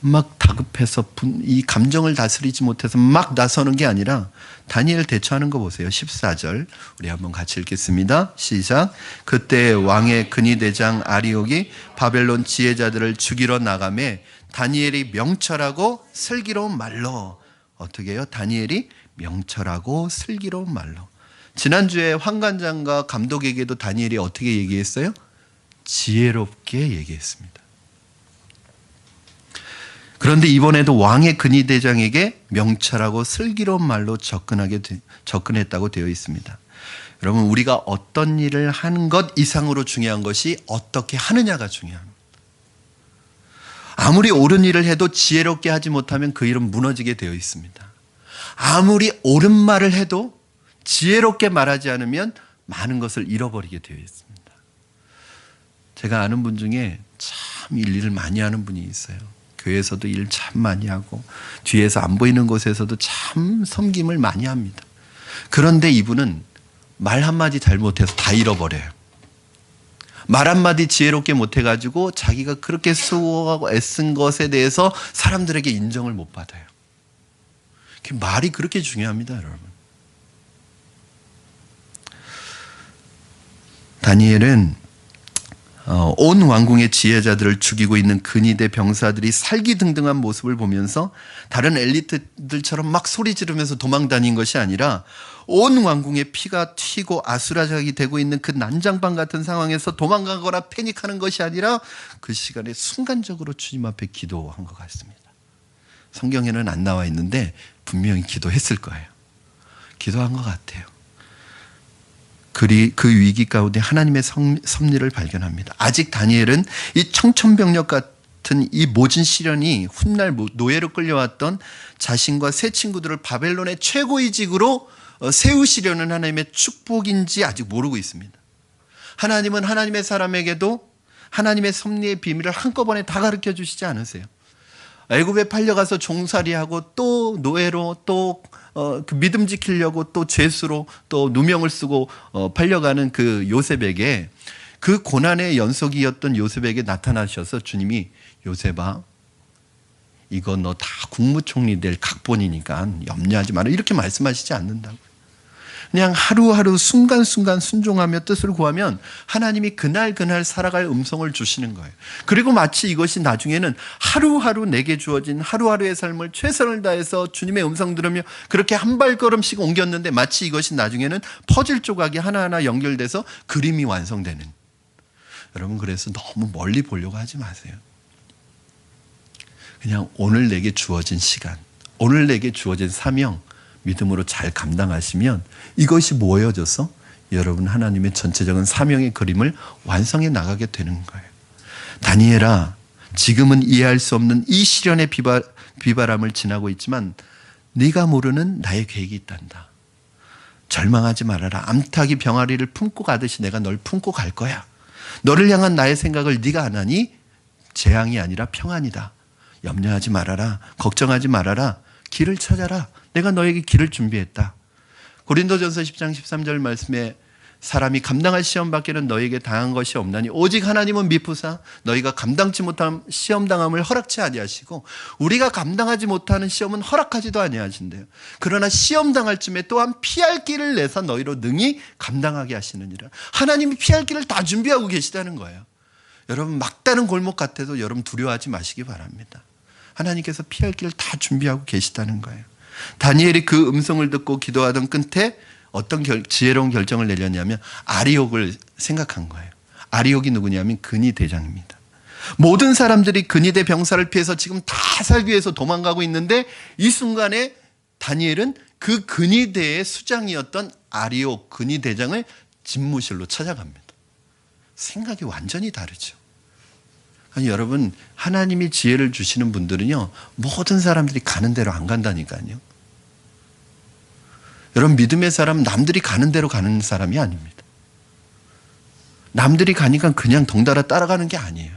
막 다급해서 이 감정을 다스리지 못해서 막 나서는 게 아니라 다니엘 대처하는 거 보세요. 14절 우리 한번 같이 읽겠습니다. 시작. 그때 왕의 근위대장 아리옥이 바벨론 지혜자들을 죽이러 나가매 다니엘이 명철하고 슬기로운 말로 어떻게 해요? 다니엘이 명철하고 슬기로운 말로. 지난주에 환관장과 감독에게도 다니엘이 어떻게 얘기했어요? 지혜롭게 얘기했습니다. 그런데 이번에도 왕의 근위대장에게 명철하고 슬기로운 말로 접근했다고 되어 있습니다. 여러분 우리가 어떤 일을 하는 것 이상으로 중요한 것이 어떻게 하느냐가 중요합니다. 아무리 옳은 일을 해도 지혜롭게 하지 못하면 그 일은 무너지게 되어 있습니다. 아무리 옳은 말을 해도 지혜롭게 말하지 않으면 많은 것을 잃어버리게 되어 있습니다. 제가 아는 분 중에 참 일을 많이 하는 분이 있어요. 교회에서도 일 참 많이 하고 뒤에서 안 보이는 곳에서도 참 섬김을 많이 합니다. 그런데 이분은 말 한마디 잘못해서 다 잃어버려요. 말 한마디 지혜롭게 못해가지고 자기가 그렇게 수고하고 애쓴 것에 대해서 사람들에게 인정을 못 받아요. 말이 그렇게 중요합니다, 여러분. 다니엘은 온 왕궁의 지혜자들을 죽이고 있는 근위대 병사들이 살기등등한 모습을 보면서 다른 엘리트들처럼 막 소리 지르면서 도망 다닌 것이 아니라 온 왕궁의 피가 튀고 아수라장이 되고 있는 그 난장판 같은 상황에서 도망가거나 패닉하는 것이 아니라 그 시간에 순간적으로 주님 앞에 기도한 것 같습니다. 성경에는 안 나와 있는데 분명히 기도했을 거예요. 기도한 것 같아요. 그 위기 가운데 하나님의 섭리를 발견합니다. 아직 다니엘은 이 청천벽력 같은 이 모진 시련이 훗날 노예로 끌려왔던 자신과 세 친구들을 바벨론의 최고위직으로 세우시려는 하나님의 축복인지 아직 모르고 있습니다. 하나님은 하나님의 사람에게도 하나님의 섭리의 비밀을 한꺼번에 다 가르쳐 주시지 않으세요. 애굽에 팔려가서 종살이하고 또 노예로 또 그 믿음 지키려고 또 죄수로 또 누명을 쓰고 팔려가는 그 요셉에게, 그 고난의 연속이었던 요셉에게 나타나셔서 주님이 요셉아, 이거 너 다 국무총리 될 각본이니까 염려하지 마라, 이렇게 말씀하시지 않는다고. 그냥 하루하루 순간순간 순종하며 뜻을 구하면 하나님이 그날 살아갈 음성을 주시는 거예요. 그리고 마치 이것이 나중에는 하루하루 내게 주어진 하루하루의 삶을 최선을 다해서 주님의 음성 들으며 그렇게 한 발걸음씩 옮겼는데 마치 이것이 나중에는 퍼즐 조각이 하나하나 연결돼서 그림이 완성되는. 여러분, 그래서 너무 멀리 보려고 하지 마세요. 그냥 오늘 내게 주어진 시간, 오늘 내게 주어진 사명, 믿음으로 잘 감당하시면 이것이 모여져서 여러분 하나님의 전체적인 사명의 그림을 완성해 나가게 되는 거예요. 다니엘아, 지금은 이해할 수 없는 이 시련의 비바람을 지나고 있지만 네가 모르는 나의 계획이 있단다. 절망하지 말아라. 암탉이 병아리를 품고 가듯이 내가 널 품고 갈 거야. 너를 향한 나의 생각을 네가 안 하니 재앙이 아니라 평안이다. 염려하지 말아라. 걱정하지 말아라. 길을 찾아라. 내가 너에게 길을 준비했다. 고린도전서 10장 13절 말씀에 사람이 감당할 시험 밖에는 너에게 당한 것이 없나니 오직 하나님은 미쁘사 너희가 감당치 못한 시험 당함을 허락치 아니하시고 우리가 감당하지 못하는 시험은 허락하지도 아니하신대요. 그러나 시험 당할 쯤에 또한 피할 길을 내사 너희로 능히 감당하게 하시느니라. 하나님이 피할 길을 다 준비하고 계시다는 거예요. 여러분, 막다른 골목 같아도 여러분 두려워하지 마시기 바랍니다. 하나님께서 피할 길을 다 준비하고 계시다는 거예요. 다니엘이 그 음성을 듣고 기도하던 끝에 어떤 지혜로운 결정을 내렸냐면 아리옥을 생각한 거예요. 아리옥이 누구냐면 근위대장입니다. 모든 사람들이 근위대 병사를 피해서 지금 다 살기 위해서 도망가고 있는데 이 순간에 다니엘은 그 근위대의 수장이었던 아리옥 근위대장을 집무실로 찾아갑니다. 생각이 완전히 다르죠. 아니, 여러분, 하나님이 지혜를 주시는 분들은요, 모든 사람들이 가는 대로 안 간다니까요. 여러분, 믿음의 사람은 남들이 가는 대로 가는 사람이 아닙니다. 남들이 가니까 그냥 덩달아 따라가는 게 아니에요.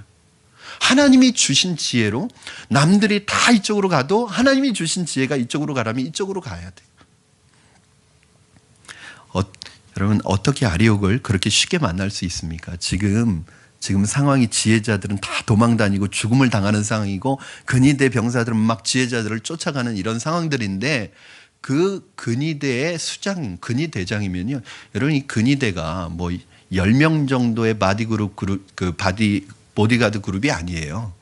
하나님이 주신 지혜로 남들이 다 이쪽으로 가도 하나님이 주신 지혜가 이쪽으로 가라면 이쪽으로 가야 돼요. 여러분, 어떻게 아리옥을 그렇게 쉽게 만날 수 있습니까? 지금 상황이 지혜자들은 다 도망 다니고 죽음을 당하는 상황이고 근위대 병사들은 막 지혜자들을 쫓아가는 이런 상황들인데 그 근위대의 수장, 근위대장이면요. 여러분, 이 근위대가 뭐 10명 정도의 보디가드 그룹이 아니에요.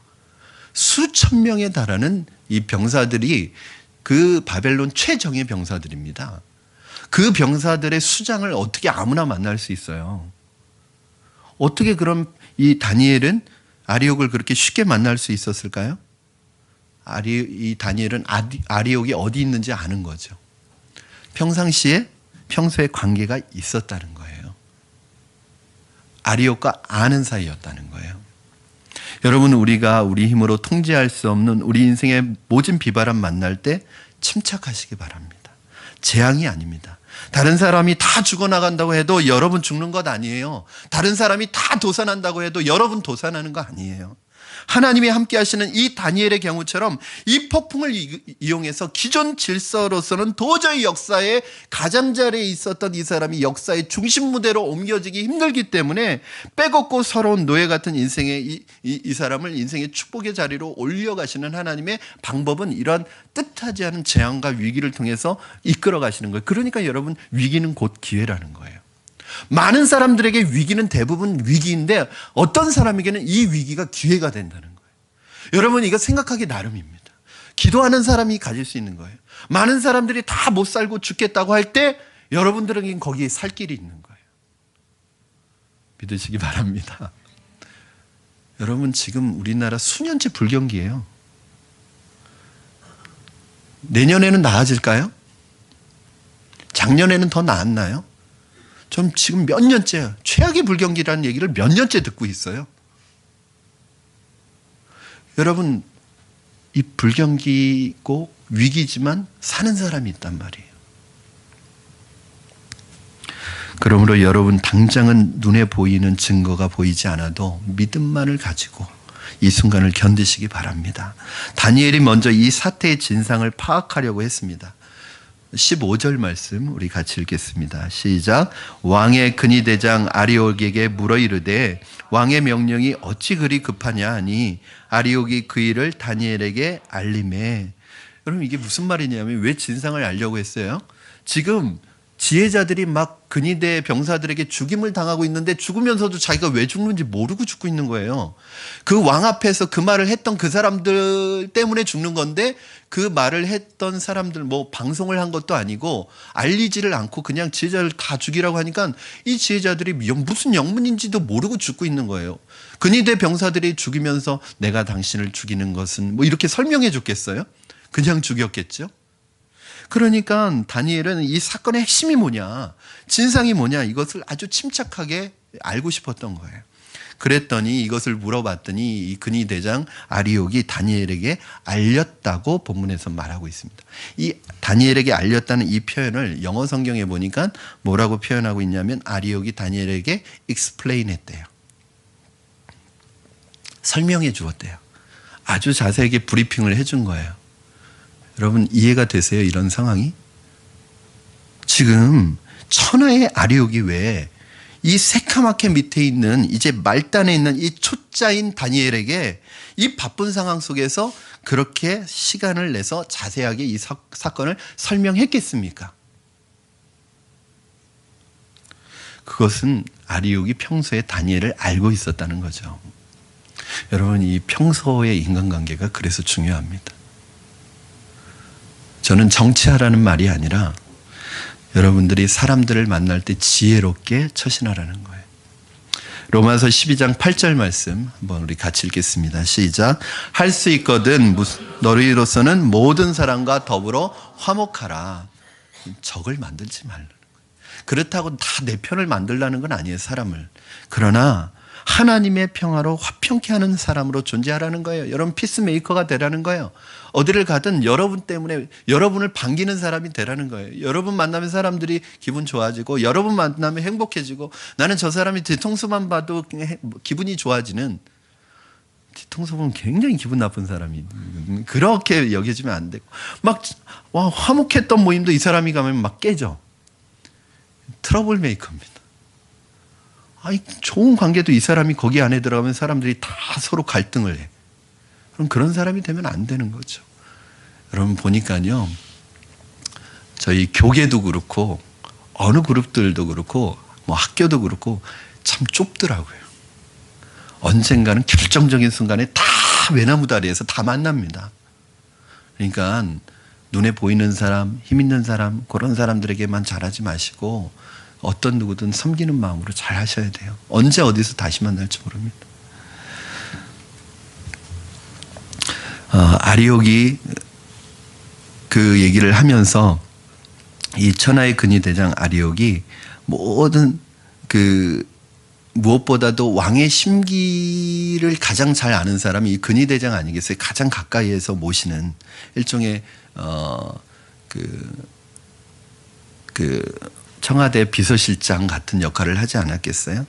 수천 명에 달하는 이 병사들이 그 바벨론 최정예 병사들입니다. 그 병사들의 수장을 어떻게 아무나 만날 수 있어요? 어떻게 그럼 이 다니엘은 아리옥을 그렇게 쉽게 만날 수 있었을까요? 이 다니엘은 아리옥이 어디 있는지 아는 거죠. 평소에 관계가 있었다는 거예요. 아리옥과 아는 사이였다는 거예요. 여러분, 우리가 우리 힘으로 통제할 수 없는 우리 인생의 모진 비바람 만날 때 침착하시기 바랍니다. 재앙이 아닙니다. 다른 사람이 다 죽어나간다고 해도 여러분 죽는 것 아니에요. 다른 사람이 다 도산한다고 해도 여러분 도산하는 거 아니에요. 하나님이 함께 하시는 이 다니엘의 경우처럼 이 폭풍을 이용해서 기존 질서로서는 도저히 역사의 가장자리에 있었던 이 사람이 역사의 중심 무대로 옮겨지기 힘들기 때문에 빼곡고 서러운 노예 같은 인생의 이 사람을 인생의 축복의 자리로 올려가시는 하나님의 방법은 이런 뜻하지 않은 재앙과 위기를 통해서 이끌어 가시는 거예요. 그러니까 여러분, 위기는 곧 기회라는 거예요. 많은 사람들에게 위기는 대부분 위기인데 어떤 사람에게는 이 위기가 기회가 된다는 거예요. 여러분, 이거 생각하기 나름입니다. 기도하는 사람이 가질 수 있는 거예요. 많은 사람들이 다 못 살고 죽겠다고 할 때 여러분들에겐 거기에 살 길이 있는 거예요. 믿으시기 바랍니다. 여러분, 지금 우리나라 수년째 불경기예요. 내년에는 나아질까요? 작년에는 더 나았나요? 좀 지금 몇 년째 최악의 불경기라는 얘기를 몇 년째 듣고 있어요. 여러분, 이 불경기고 위기지만 사는 사람이 있단 말이에요. 그러므로 여러분, 당장은 눈에 보이는 증거가 보이지 않아도 믿음만을 가지고 이 순간을 견디시기 바랍니다. 다니엘이 먼저 이 사태의 진상을 파악하려고 했습니다. 15절 말씀 우리 같이 읽겠습니다. 시작. 왕의 근위대장 아리옥에게 물어 이르되 왕의 명령이 어찌 그리 급하냐 하니 아리옥이 그 일을 다니엘에게 알림해. 여러분, 이게 무슨 말이냐면 왜 진상을 알려고 했어요? 지금 지혜자들이 막 근위대 병사들에게 죽임을 당하고 있는데 죽으면서도 자기가 왜 죽는지 모르고 죽고 있는 거예요. 그 왕 앞에서 그 말을 했던 그 사람들 때문에 죽는 건데 그 말을 했던 사람들 뭐 방송을 한 것도 아니고 알리지를 않고 그냥 지혜자를 다 죽이라고 하니까 이 지혜자들이 무슨 영문인지도 모르고 죽고 있는 거예요. 근위대 병사들이 죽이면서 내가 당신을 죽이는 것은 뭐 이렇게 설명해 줬겠어요? 그냥 죽였겠죠? 그러니까 다니엘은 이 사건의 핵심이 뭐냐, 진상이 뭐냐, 이것을 아주 침착하게 알고 싶었던 거예요. 그랬더니 이것을 물어봤더니 이 근위대장 아리옥이 다니엘에게 알렸다고 본문에서 말하고 있습니다. 이 다니엘에게 알렸다는 이 표현을 영어 성경에 보니까 뭐라고 표현하고 있냐면 아리옥이 다니엘에게 explain 했대요. 설명해 주었대요. 아주 자세하게 브리핑을 해준 거예요. 여러분, 이해가 되세요? 이런 상황이? 지금 천하의 아리옥이 왜 이 새카맣게 밑에 있는 이제 말단에 있는 이 초짜인 다니엘에게 이 바쁜 상황 속에서 그렇게 시간을 내서 자세하게 이 사건을 설명했겠습니까? 그것은 아리옥이 평소에 다니엘을 알고 있었다는 거죠. 여러분, 이 평소의 인간관계가 그래서 중요합니다. 저는 정치하라는 말이 아니라 여러분들이 사람들을 만날 때 지혜롭게 처신하라는 거예요. 로마서 12장 8절 말씀 한번 우리 같이 읽겠습니다. 시작. 할 수 있거든 너희로서는 모든 사람과 더불어 화목하라. 적을 만들지 말라는 거예요. 그렇다고 다 내 편을 만들라는 건 아니에요, 사람을. 그러나 하나님의 평화로 화평케 하는 사람으로 존재하라는 거예요. 여러분, 피스메이커가 되라는 거예요. 어디를 가든 여러분 때문에 여러분을 반기는 사람이 되라는 거예요. 여러분 만나면 사람들이 기분 좋아지고 여러분 만나면 행복해지고 나는 저 사람이 뒤통수만 봐도 기분이 좋아지는, 뒤통수 보면 굉장히 기분 나쁜 사람이 그렇게 여겨지면 안 되고 막 화목했던 모임도 이 사람이 가면 막 깨져. 트러블 메이커입니다. 좋은 관계도 이 사람이 거기 안에 들어가면 사람들이 다 서로 갈등을 해. 그럼 그런 사람이 되면 안 되는 거죠. 여러분 보니까요, 저희 교계도 그렇고 어느 그룹들도 그렇고 뭐 학교도 그렇고 참 좁더라고요. 언젠가는 결정적인 순간에 다 외나무 다리에서 다 만납니다. 그러니까 눈에 보이는 사람, 힘 있는 사람, 그런 사람들에게만 잘하지 마시고 어떤 누구든 섬기는 마음으로 잘 하셔야 돼요. 언제 어디서 다시 만날지 모릅니다. 아리옥이 그 얘기를 하면서 이 천하의 근위대장 아리옥이 모든 그 무엇보다도 왕의 심기를 가장 잘 아는 사람이 이 근위대장 아니겠어요? 가장 가까이에서 모시는 일종의 청와대 비서실장 같은 역할을 하지 않았겠어요?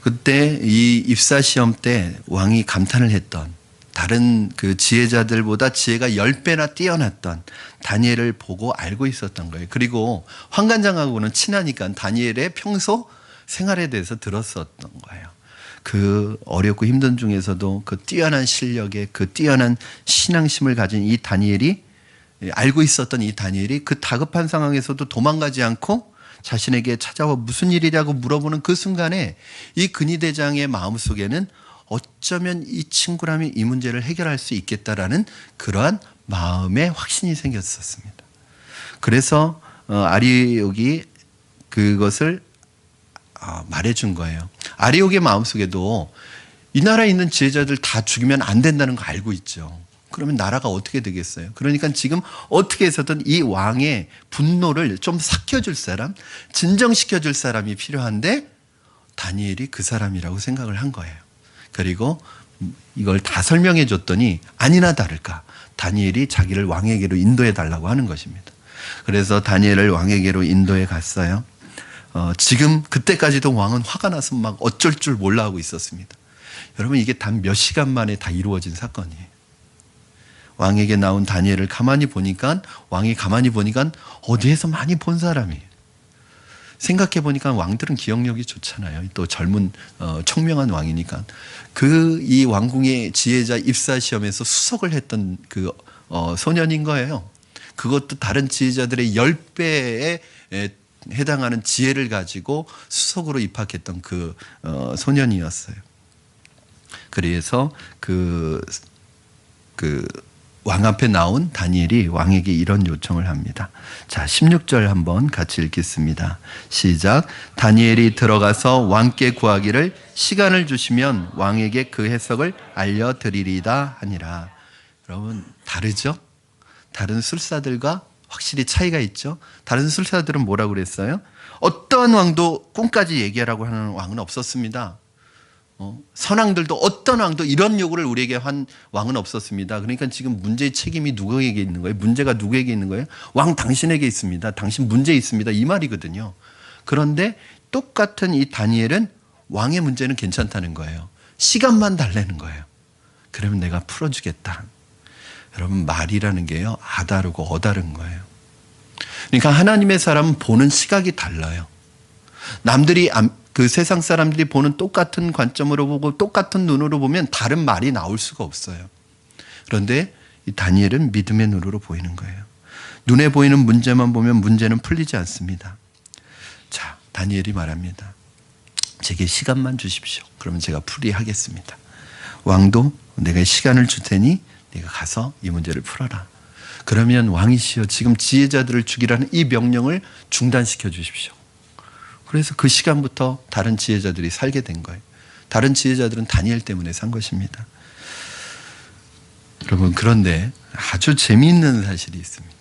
그때 이 입사 시험 때 왕이 감탄을 했던, 다른 그 지혜자들보다 지혜가 10배나 뛰어났던 다니엘을 보고 알고 있었던 거예요. 그리고 환관장하고는 친하니까 다니엘의 평소 생활에 대해서 들었었던 거예요. 그 어렵고 힘든 중에서도 그 뛰어난 실력에, 그 뛰어난 신앙심을 가진 이 다니엘이, 알고 있었던 이 다니엘이 그 다급한 상황에서도 도망가지 않고 자신에게 찾아와 무슨 일이냐고 물어보는 그 순간에 이 근위대장의 마음속에는 어쩌면 이 친구라면 이 문제를 해결할 수 있겠다라는 그러한 마음의 확신이 생겼었습니다. 그래서 아리옥이 그것을 말해준 거예요. 아리옥의 마음속에도 이 나라에 있는 지혜자들 다 죽이면 안 된다는 거 알고 있죠. 그러면 나라가 어떻게 되겠어요? 그러니까 지금 어떻게 해서든 이 왕의 분노를 좀 삭혀줄 사람, 진정시켜줄 사람이 필요한데 다니엘이 그 사람이라고 생각을 한 거예요. 그리고 이걸 다 설명해 줬더니 아니나 다를까 다니엘이 자기를 왕에게로 인도해 달라고 하는 것입니다. 그래서 다니엘을 왕에게로 인도해 갔어요. 지금 그때까지도 왕은 화가 나서 막 어쩔 줄 몰라 하고 있었습니다. 여러분, 이게 단 몇 시간 만에 다 이루어진 사건이에요. 왕에게 나온 다니엘을 가만히 보니까, 왕이 가만히 보니까 어디에서 많이 본 사람이에요. 생각해 보니까 왕들은 기억력이 좋잖아요. 또 젊은 총명한 왕이니까. 이 왕궁의 지혜자 입사 시험에서 수석을 했던 그 소년인 거예요. 그것도 다른 지혜자들의 10배에 해당하는 지혜를 가지고 수석으로 입학했던 그 소년이었어요. 그래서 왕 앞에 나온 다니엘이 왕에게 이런 요청을 합니다. 자, 16절 한번 같이 읽겠습니다. 시작. 다니엘이 들어가서 왕께 구하기를 시간을 주시면 왕에게 그 해석을 알려드리리다 하니라. 여러분, 다르죠? 다른 술사들과 확실히 차이가 있죠? 다른 술사들은 뭐라고 그랬어요? 어떠한 왕도 꿈까지 얘기하라고 하는 왕은 없었습니다. 선왕들도 어떤 왕도 이런 요구를 우리에게 한 왕은 없었습니다. 그러니까 지금 문제의 책임이 누구에게 있는 거예요? 문제가 누구에게 있는 거예요? 왕 당신에게 있습니다. 당신 문제 있습니다. 이 말이거든요. 그런데 똑같은 이 다니엘은 왕의 문제는 괜찮다는 거예요. 시간만 달라는 거예요. 그러면 내가 풀어주겠다. 여러분, 말이라는 게요, 아다르고 어다른 거예요. 그러니까 하나님의 사람은 보는 시각이 달라요. 남들이 그 세상 사람들이 보는 똑같은 관점으로 보고 똑같은 눈으로 보면 다른 말이 나올 수가 없어요. 그런데 이 다니엘은 믿음의 눈으로 보이는 거예요. 눈에 보이는 문제만 보면 문제는 풀리지 않습니다. 자, 다니엘이 말합니다. 제게 시간만 주십시오. 그러면 제가 풀이하겠습니다. 왕도 내가 시간을 줄 테니 네가 가서 이 문제를 풀어라. 그러면 왕이시여, 지금 지혜자들을 죽이라는 이 명령을 중단시켜 주십시오. 그래서 그 시간부터 다른 지혜자들이 살게 된 거예요. 다른 지혜자들은 다니엘 때문에 산 것입니다. 여러분, 그런데 아주 재미있는 사실이 있습니다.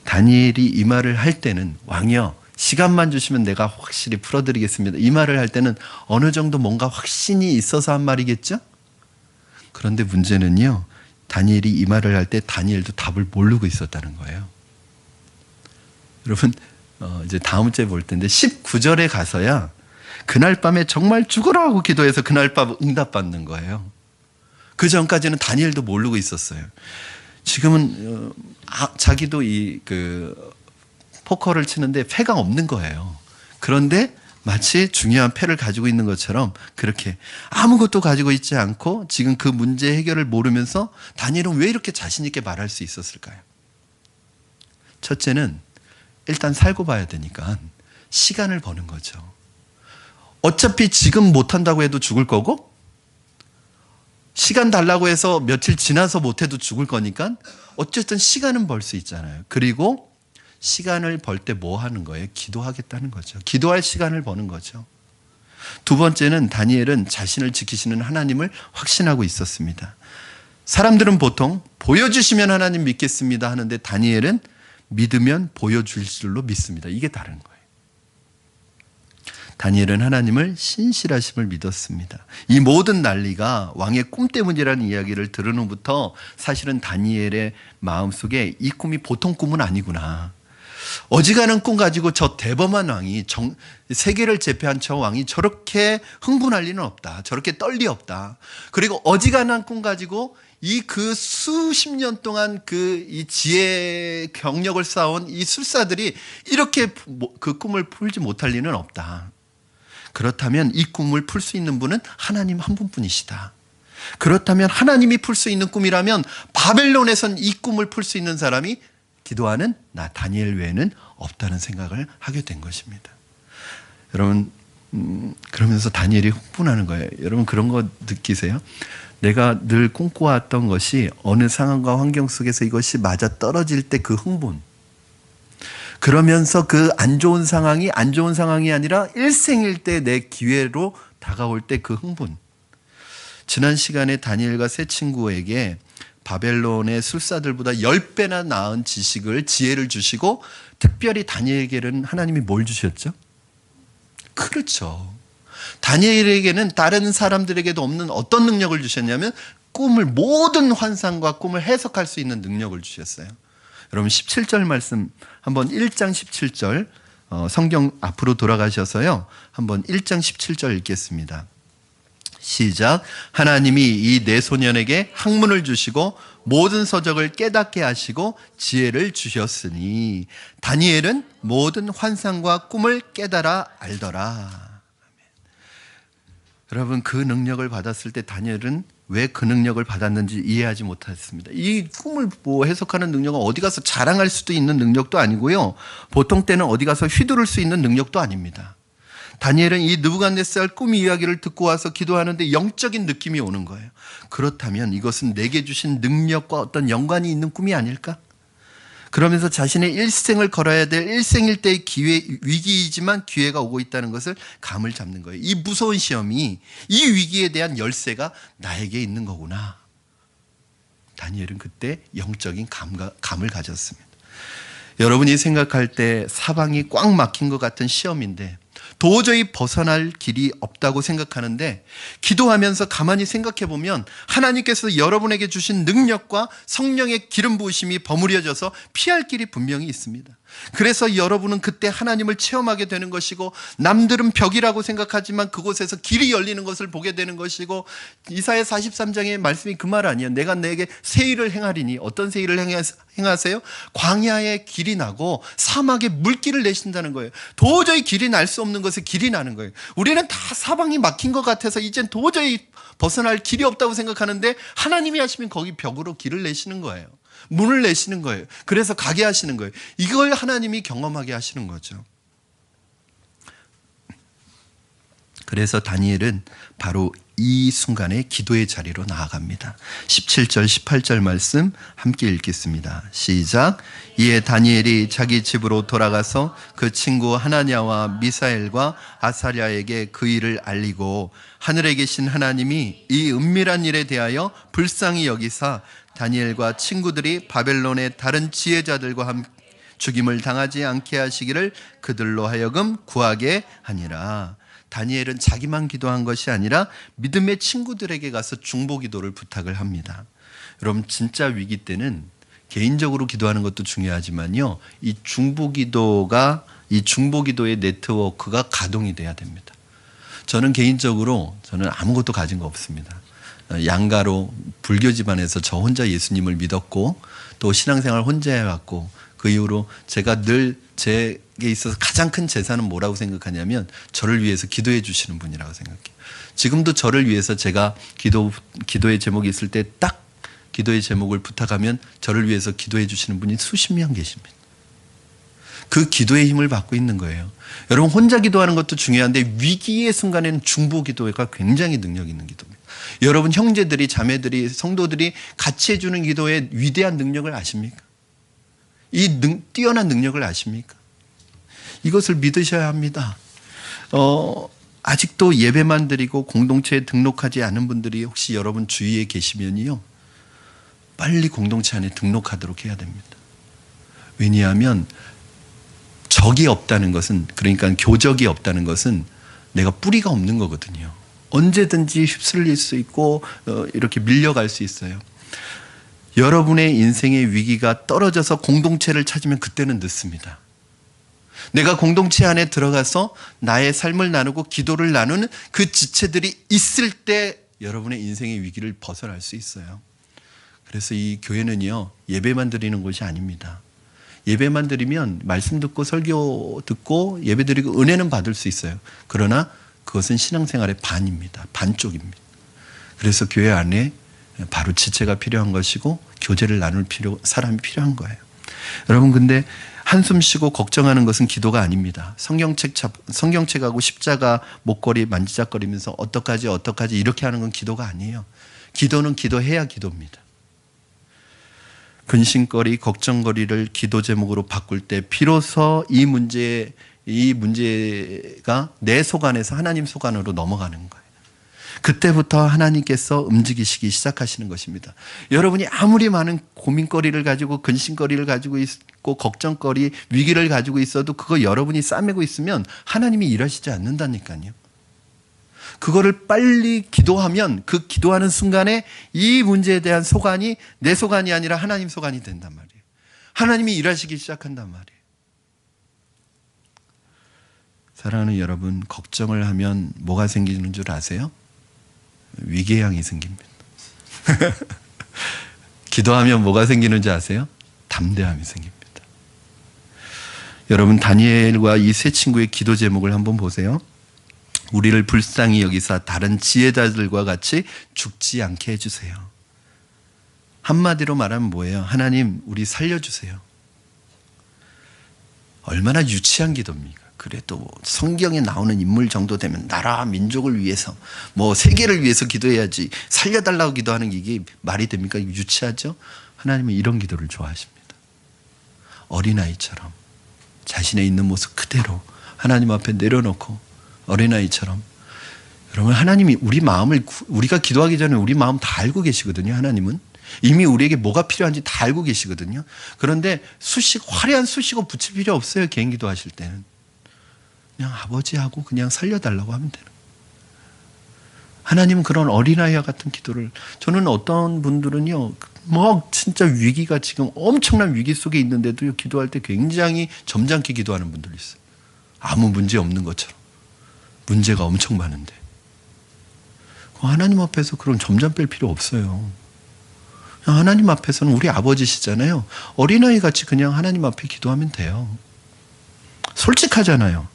다니엘이 이 말을 할 때는, 왕이여 시간만 주시면 내가 확실히 풀어드리겠습니다, 이 말을 할 때는 어느 정도 뭔가 확신이 있어서 한 말이겠죠? 그런데 문제는요, 다니엘이 이 말을 할 때 다니엘도 답을 모르고 있었다는 거예요. 여러분, 이제 다음 주에 볼 텐데 19절에 가서야 그날 밤에 정말 죽어라 하고 기도해서 그날 밤 응답받는 거예요. 그 전까지는 다니엘도 모르고 있었어요. 지금은 자기도 포커를 치는데 패가 없는 거예요. 그런데 마치 중요한 패를 가지고 있는 것처럼 그렇게 아무것도 가지고 있지 않고 지금 그 문제 해결을 모르면서 다니엘은 왜 이렇게 자신 있게 말할 수 있었을까요? 첫째는 일단 살고 봐야 되니까 시간을 버는 거죠. 어차피 지금 못한다고 해도 죽을 거고, 시간 달라고 해서 며칠 지나서 못해도 죽을 거니까 어쨌든 시간은 벌 수 있잖아요. 그리고 시간을 벌 때 뭐 하는 거예요? 기도하겠다는 거죠. 기도할 시간을 버는 거죠. 두 번째는 다니엘은 자신을 지키시는 하나님을 확신하고 있었습니다. 사람들은 보통 보여주시면 하나님 믿겠습니다 하는데 다니엘은 믿으면 보여줄 줄로 믿습니다. 이게 다른 거예요. 다니엘은 하나님을 신실하심을 믿었습니다. 이 모든 난리가 왕의 꿈 때문이라는 이야기를 들은 후부터 사실은 다니엘의 마음속에 이 꿈이 보통 꿈은 아니구나. 어지간한 꿈 가지고 저 대범한 왕이 세계를 제패한 저 왕이 저렇게 흥분할 리는 없다. 저렇게 떨 리 없다. 그리고 어지간한 꿈 가지고 이 그 수십 년 동안 이 지혜 경력을 쌓아온 이 술사들이 이렇게 그 꿈을 풀지 못할 리는 없다. 그렇다면 이 꿈을 풀 수 있는 분은 하나님 한 분뿐이시다. 그렇다면 하나님이 풀 수 있는 꿈이라면 바벨론에선 이 꿈을 풀 수 있는 사람이 기도하는 나 다니엘 외에는 없다는 생각을 하게 된 것입니다. 여러분, 그러면서 다니엘이 흥분하는 거예요. 여러분 그런 거 느끼세요? 내가 늘 꿈꿔왔던 것이 어느 상황과 환경 속에서 이것이 맞아 떨어질 때 그 흥분, 그러면서 그 안 좋은 상황이 아니라 일생일대 내 기회로 다가올 때 그 흥분. 지난 시간에 다니엘과 세 친구에게 바벨론의 술사들보다 10배나 나은 지혜를 주시고 특별히 다니엘에게는 하나님이 뭘 주셨죠? 그렇죠. 다니엘에게는 다른 사람들에게도 없는 어떤 능력을 주셨냐면 모든 환상과 꿈을 해석할 수 있는 능력을 주셨어요. 여러분 17절 말씀 한번 1장 17절 성경 앞으로 돌아가셔서요. 한번 1장 17절 읽겠습니다. 시작. 하나님이 이 네 소년에게 학문을 주시고 모든 서적을 깨닫게 하시고 지혜를 주셨으니 다니엘은 모든 환상과 꿈을 깨달아 알더라. 여러분 그 능력을 받았을 때 다니엘은 왜 그 능력을 받았는지 이해하지 못했습니다. 이 꿈을 해석하는 능력은 어디 가서 자랑할 수도 있는 능력도 아니고요. 보통 때는 어디 가서 휘두를 수 있는 능력도 아닙니다. 다니엘은 이 느부갓네살 꿈 이야기를 듣고 와서 기도하는데 영적인 느낌이 오는 거예요. 그렇다면 이것은 내게 주신 능력과 어떤 연관이 있는 꿈이 아닐까? 그러면서 자신의 일생을 걸어야 될 일생일대의 위기이지만 기회가 오고 있다는 것을 감을 잡는 거예요. 이 무서운 시험이, 이 위기에 대한 열쇠가 나에게 있는 거구나. 다니엘은 그때 영적인 감을 가졌습니다. 여러분이 생각할 때 사방이 꽉 막힌 것 같은 시험인데 도저히 벗어날 길이 없다고 생각하는데 기도하면서 가만히 생각해 보면 하나님께서 여러분에게 주신 능력과 성령의 기름 부으심이 버무려져서 피할 길이 분명히 있습니다. 그래서 여러분은 그때 하나님을 체험하게 되는 것이고 남들은 벽이라고 생각하지만 그곳에서 길이 열리는 것을 보게 되는 것이고 이사야 43장의 말씀이 그 말 아니에요. 내가 내게 새 일을 행하리니 어떤 새 일을 행하세요? 광야에 길이 나고 사막에 물길을 내신다는 거예요. 도저히 길이 날 수 없는 것에 길이 나는 거예요. 우리는 다 사방이 막힌 것 같아서 이젠 도저히 벗어날 길이 없다고 생각하는데 하나님이 하시면 거기 벽으로 길을 내시는 거예요. 문을 내시는 거예요. 그래서 가게 하시는 거예요. 이걸 하나님이 경험하게 하시는 거죠. 그래서 다니엘은 바로 이 순간에 기도의 자리로 나아갑니다. 17절 18절 말씀 함께 읽겠습니다. 시작. 이에 다니엘이 자기 집으로 돌아가서 그 친구 하나냐와 미사엘과 아사랴에게 그 일을 알리고 하늘에 계신 하나님이 이 은밀한 일에 대하여 불쌍히 여기사 다니엘과 친구들이 바벨론의 다른 지혜자들과 함께 죽임을 당하지 않게 하시기를 그들로 하여금 구하게 하니라. 다니엘은 자기만 기도한 것이 아니라 믿음의 친구들에게 가서 중보 기도를 부탁을 합니다. 여러분 진짜 위기 때는 개인적으로 기도하는 것도 중요하지만요. 이 중보 기도의 네트워크가 가동이 돼야 됩니다. 저는 개인적으로 아무것도 가진 거 없습니다. 양가로 불교 집안에서 저 혼자 예수님을 믿었고 또 신앙생활 혼자 해왔고 그 이후로 제가 늘 제게 있어서 가장 큰 재산은 뭐라고 생각하냐면 저를 위해서 기도해 주시는 분이라고 생각해요. 지금도 저를 위해서 제가 기도의 제목이 있을 때 딱 기도의 제목을 부탁하면 저를 위해서 기도해 주시는 분이 수십 명 계십니다. 그 기도의 힘을 받고 있는 거예요. 여러분 혼자 기도하는 것도 중요한데 위기의 순간에는 중보 기도가 굉장히 능력 있는 기도입니다. 여러분 형제들이 자매들이 성도들이 같이 해주는 기도의 위대한 능력을 아십니까? 이 뛰어난 능력을 아십니까? 이것을 믿으셔야 합니다. 아직도 예배만 드리고 공동체에 등록하지 않은 분들이 혹시 여러분 주위에 계시면요, 빨리 공동체 안에 등록하도록 해야 됩니다. 왜냐하면 적이 없다는 것은, 그러니까 교적이 없다는 것은 내가 뿌리가 없는 거거든요. 언제든지 휩쓸릴 수 있고 이렇게 밀려갈 수 있어요. 여러분의 인생의 위기가 떨어져서 공동체를 찾으면 그때는 늦습니다. 내가 공동체 안에 들어가서 나의 삶을 나누고 기도를 나누는 그 지체들이 있을 때 여러분의 인생의 위기를 벗어날 수 있어요. 그래서 이 교회는요, 예배만 드리는 곳이 아닙니다. 예배만 드리면 말씀 듣고 설교 듣고 예배 드리고 은혜는 받을 수 있어요. 그러나 그것은 신앙생활의 반입니다. 반쪽입니다. 그래서 교회 안에 바로 지체가 필요한 것이고 교제를 나눌 사람이 필요한 거예요. 여러분, 근데 한숨 쉬고 걱정하는 것은 기도가 아닙니다. 성경책하고 십자가 목걸이 만지작거리면서 어떡하지 이렇게 하는 건 기도가 아니에요. 기도는 기도해야 기도입니다. 근심거리, 걱정거리를 기도 제목으로 바꿀 때 비로소 이 문제가 내 속안에서 하나님 속안으로 넘어가는 거예요. 그때부터 하나님께서 움직이시기 시작하시는 것입니다. 여러분이 아무리 많은 고민거리를 가지고 근심거리를 가지고 있고 걱정거리, 위기를 가지고 있어도 그거 여러분이 싸매고 있으면 하나님이 일하시지 않는다니까요. 그거를 빨리 기도하면 그 기도하는 순간에 이 문제에 대한 소관이 내 소관이 아니라 하나님 소관이 된단 말이에요. 하나님이 일하시기 시작한단 말이에요. 사랑하는 여러분, 걱정을 하면 뭐가 생기는 줄 아세요? 위궤양이 생깁니다. 기도하면 뭐가 생기는지 아세요? 담대함이 생깁니다. 여러분, 다니엘과 이 세 친구의 기도 제목을 한번 보세요. 우리를 불쌍히 여기사 다른 지혜자들과 같이 죽지 않게 해주세요. 한마디로 말하면 뭐예요? 하나님, 우리 살려주세요. 얼마나 유치한 기도입니까? 그래도 성경에 나오는 인물 정도 되면 나라 민족을 위해서 뭐 세계를 위해서 기도해야지 살려달라고 기도하는 게 이게 말이 됩니까? 유치하죠? 하나님은 이런 기도를 좋아하십니다. 어린아이처럼 자신의 있는 모습 그대로 하나님 앞에 내려놓고 어린아이처럼. 여러분, 하나님이 우리 마음을, 우리가 기도하기 전에 우리 마음 다 알고 계시거든요. 하나님은 이미 우리에게 뭐가 필요한지 다 알고 계시거든요. 그런데 화려한 수식어 붙일 필요 없어요. 개인 기도하실 때는 그냥 아버지하고 그냥 살려달라고 하면 되는 거예요. 하나님은 그런 어린아이와 같은 기도를, 저는 어떤 분들은요, 뭐 진짜 위기가 지금 엄청난 위기 속에 있는데도 기도할 때 굉장히 점잖게 기도하는 분들이 있어요. 아무 문제 없는 것처럼. 문제가 엄청 많은데. 하나님 앞에서 그런 점잖 뺄 필요 없어요. 하나님 앞에서는 우리 아버지시잖아요. 어린아이 같이 그냥 하나님 앞에 기도하면 돼요. 솔직하잖아요.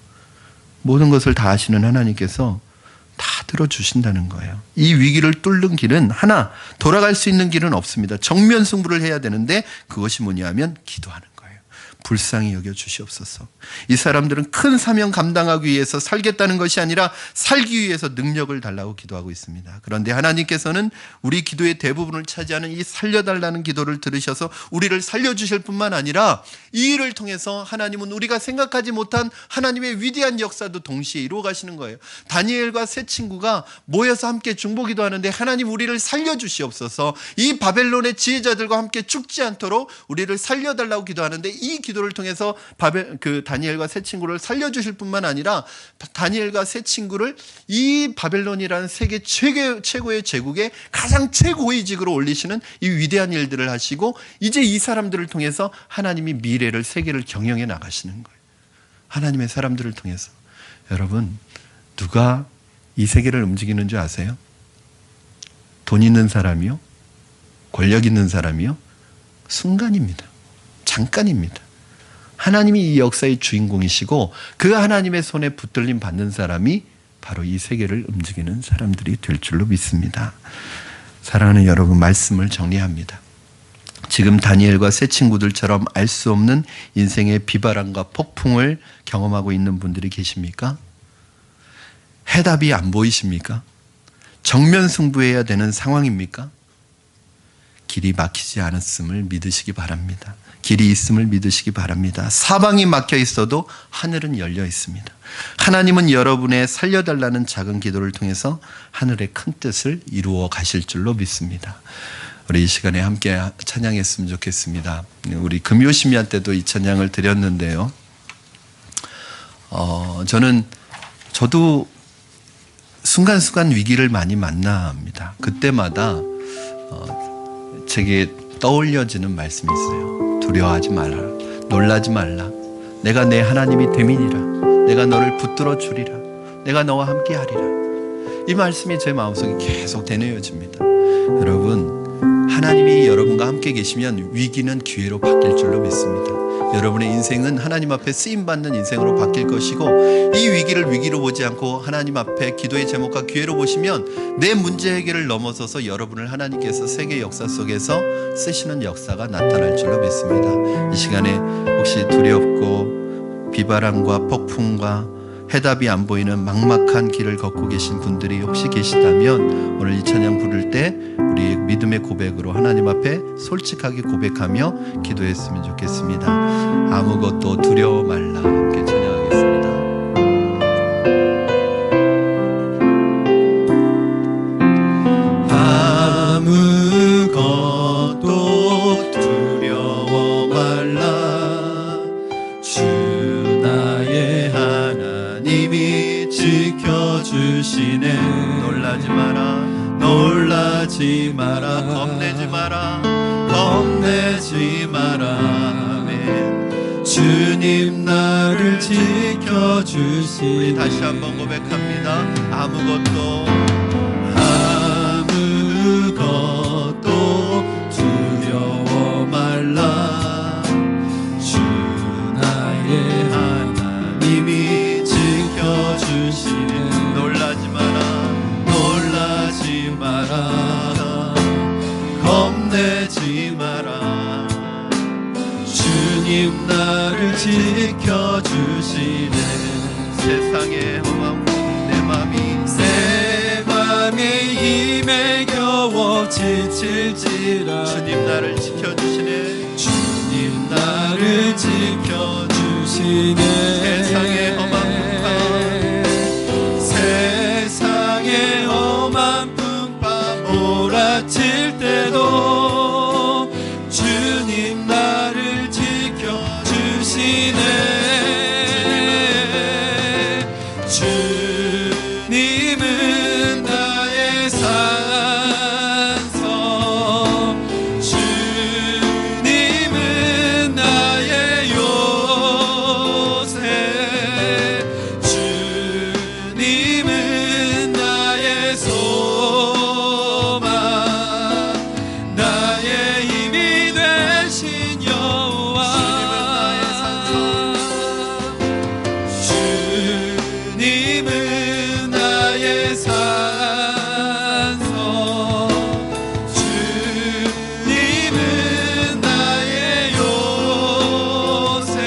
모든 것을 다 아시는 하나님께서 다 들어주신다는 거예요. 이 위기를 뚫는 길은 하나, 돌아갈 수 있는 길은 없습니다. 정면 승부를 해야 되는데 그것이 뭐냐 하면 기도하는 거예요. 불쌍히 여겨 주시옵소서. 이 사람들은 큰 사명 감당하기 위해서 살겠다는 것이 아니라 살기 위해서 능력을 달라고 기도하고 있습니다. 그런데 하나님께서는 우리 기도의 대부분을 차지하는 이 살려달라는 기도를 들으셔서 우리를 살려주실 뿐만 아니라 이 일을 통해서 하나님은 우리가 생각하지 못한 하나님의 위대한 역사도 동시에 이루어 가시는 거예요. 다니엘과 세 친구가 모여서 함께 중보기도 하는데 하나님 우리를 살려주시옵소서. 이 바벨론의 지혜자들과 함께 죽지 않도록 우리를 살려달라고 기도하는데 이 기도를 통해서 다니엘과 세 친구를 살려주실 뿐만 아니라 다니엘과 세 친구를 이 바벨론이라는 세계 최고의 제국의 가장 최고위직으로 올리시는 이 위대한 일들을 하시고 이제 이 사람들을 통해서 하나님이 미래를 세계를 경영해 나가시는 거예요. 하나님의 사람들을 통해서. 여러분, 누가 이 세계를 움직이는 줄 아세요? 돈 있는 사람이요? 권력 있는 사람이요? 순간입니다. 잠깐입니다. 하나님이 이 역사의 주인공이시고 그 하나님의 손에 붙들림 받는 사람이 바로 이 세계를 움직이는 사람들이 될 줄로 믿습니다. 사랑하는 여러분, 말씀을 정리합니다. 지금 다니엘과 세 친구들처럼 알 수 없는 인생의 비바람과 폭풍을 경험하고 있는 분들이 계십니까? 해답이 안 보이십니까? 정면 승부해야 되는 상황입니까? 길이 막히지 않았음을 믿으시기 바랍니다. 길이 있음을 믿으시기 바랍니다. 사방이 막혀 있어도 하늘은 열려 있습니다. 하나님은 여러분의 살려달라는 작은 기도를 통해서 하늘의 큰 뜻을 이루어 가실 줄로 믿습니다. 우리 이 시간에 함께 찬양했으면 좋겠습니다. 우리 금요심야 때도 이 찬양을 드렸는데요. 저도 순간순간 위기를 많이 만납니다. 그때마다 제게 떠올려지는 말씀이 있어요. 두려워하지 말라, 놀라지 말라. 내가 내 하나님이 됨이니라. 내가 너를 붙들어 주리라. 내가 너와 함께 하리라. 이 말씀이 제 마음속에 계속 되뇌어집니다. 여러분, 하나님이 여러분과 함께 계시면 위기는 기회로 바뀔 줄로 믿습니다. 여러분의 인생은 하나님 앞에 쓰임받는 인생으로 바뀔 것이고, 이 위기를 위기로 보지 않고 하나님 앞에 기도의 제목과 기회로 보시면 내 문제 해결을 넘어서서 여러분을 하나님께서 세계 역사 속에서 쓰시는 역사가 나타날 줄로 믿습니다. 이 시간에 혹시 두렵고 비바람과 폭풍과 해답이 안 보이는 막막한 길을 걷고 계신 분들이 혹시 계시다면 오늘 이 찬양 부를 때 우리의 믿음의 고백으로 하나님 앞에 솔직하게 고백하며 기도했으면 좋겠습니다. 아무것도 두려워 말라. 함께 찬양하겠습니다. 아무것도 두려워 말라. 주 나의 하나님이 지켜주시네. 놀라지 마라, 놀라지 마라, 겁내지 마라, 겁내지 마라. 아멘. 주님 나를 지켜주시네. 우리 다시 한번 고백합니다. 아무것도 두려워 말라. 주 나의 하나님이 지켜주시네. 놀라지 마라, 놀라지 마라, 겁내지 마라. 주님 나를 지켜주시네. 세상의 험한 내 맘이 힘에 겨워 지칠지라. 주님 나를 지켜주시네. 주님 나를 지켜주시네. 세상의 험한 풍파 몰아칠 때도 주님 나를 지켜주시네. 주님은 나의 산성, 주님은 나의 요새, 주님은 나의 소망, 나의 힘이 되신 여호와. 주님은 나의 산성, 주님은 나의 요새,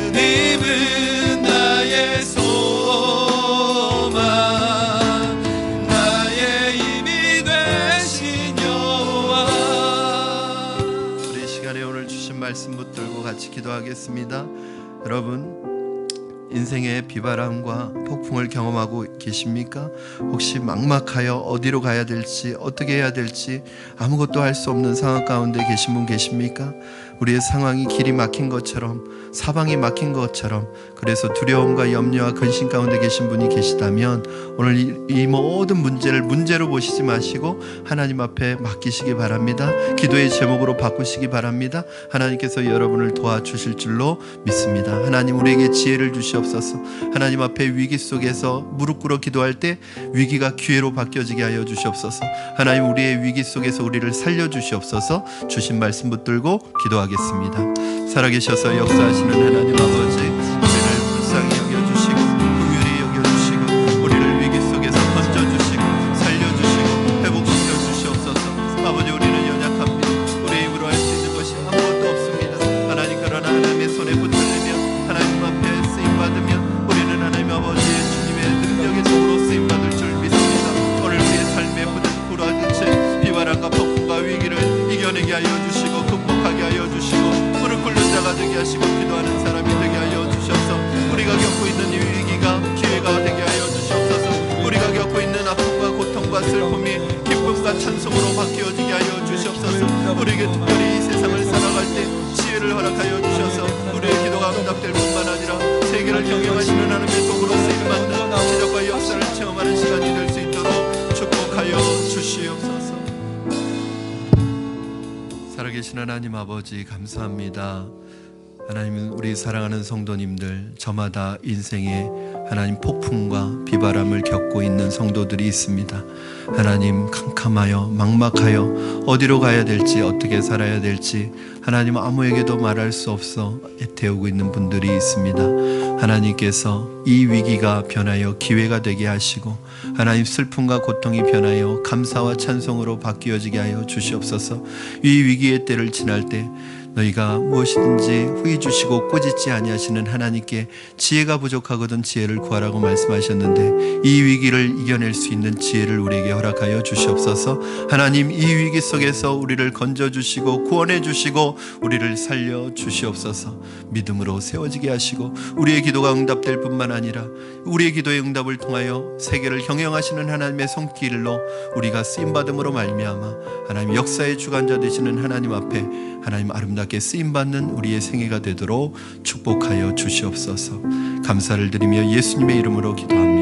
주님은 나의 소망, 나의 힘이 되신 여호와. 우리 이 시간에 오늘 주신 말씀 붙들고 같이 기도하겠습니다. 여러분, 인생의 비바람과 폭풍을 경험하고 계십니까? 혹시 막막하여 어디로 가야 될지, 어떻게 해야 될지 아무것도 할 수 없는 상황 가운데 계신 분 계십니까? 우리의 상황이 길이 막힌 것처럼, 사방이 막힌 것처럼, 그래서 두려움과 염려와 근심 가운데 계신 분이 계시다면 오늘 이 모든 문제를 문제로 보시지 마시고 하나님 앞에 맡기시기 바랍니다. 기도의 제목으로 바꾸시기 바랍니다. 하나님께서 여러분을 도와주실 줄로 믿습니다. 하나님, 우리에게 지혜를 주시옵소서. 하나님 앞에 위기 속에서 무릎 꿇어 기도할 때 위기가 기회로 바뀌어지게 하여 주시옵소서. 하나님, 우리의 위기 속에서 우리를 살려주시옵소서. 주신 말씀 붙들고 기도하겠습니다. 살아계셔서 역사하시는 하나님 아버지, 우리를 불쌍히 여겨주시고 긍휼히 여겨주시고 우리를 위기 속에서 던져주시고 살려주시고 회복시켜 주시옵소서. 아버지, 우리는 연약합니다. 우리의 힘으로 할 수 있는 것이 아무것도 없습니다. 하나님, 그러나 하나님의 손에 붙들리면, 하나님 앞에 쓰임받으면 우리는 하나님 아버지의 주님의 능력의 도구로 쓰임받을 줄 믿습니다. 오늘 우리의 삶에 부딪힌 비바람과 폭풍과 위기를 이겨내게 하여 주시고 극복하게 하여 주시고 무릎 꿇는 자가 되게 하시고 기도하는 사람이 되게 하여 주셔서 우리가 겪고 있는 이 위기가 기회가 되게 하여 주시옵소서. 우리가 겪고 있는 아픔과 고통과 슬픔이 기쁨과 찬송으로 바뀌어지게 하여 주시옵소서. 우리에게 특별히 이 세상을 살아갈 때 지혜를 허락하여 주셔서 우리의 기도가 응답될 뿐만 아니라 세계를 경영하시는 하나님의 도구로 쓰임 하나님 만나 기적과 역사를 체험하는 시간이 될 수 있도록 축복하여 주시옵소서. 살아계신 하나님 아버지 감사합니다. 하나님, 우리 사랑하는 성도님들, 저마다 인생에 하나님 폭풍과 비바람을 겪고 있는 성도들이 있습니다. 하나님, 캄캄하여 막막하여 어디로 가야 될지 어떻게 살아야 될지 하나님 아무에게도 말할 수 없어 애태우고 있는 분들이 있습니다. 하나님께서 이 위기가 변하여 기회가 되게 하시고 하나님, 슬픔과 고통이 변하여 감사와 찬송으로 바뀌어지게 하여 주시옵소서. 이 위기의 때를 지날 때 너희가 무엇이든지 후히 주시고 꾸짖지 아니하시는 하나님께 지혜가 부족하거든 지혜를 구하라고 말씀하셨는데, 이 위기를 이겨낼 수 있는 지혜를 우리에게 허락하여 주시옵소서. 하나님, 이 위기 속에서 우리를 건져주시고 구원해 주시고 우리를 살려 주시옵소서. 믿음으로 세워지게 하시고 우리의 기도가 응답될 뿐만 아니라 우리의 기도의 응답을 통하여 세계를 경영하시는 하나님의 손길로 우리가 쓰임받음으로 말미암아 하나님 역사의 주관자 되시는 하나님 앞에 하나님 아름답게 쓰임받는 우리의 생애가 되도록 축복하여 주시옵소서. 감사를 드리며 예수님의 이름으로 기도합니다.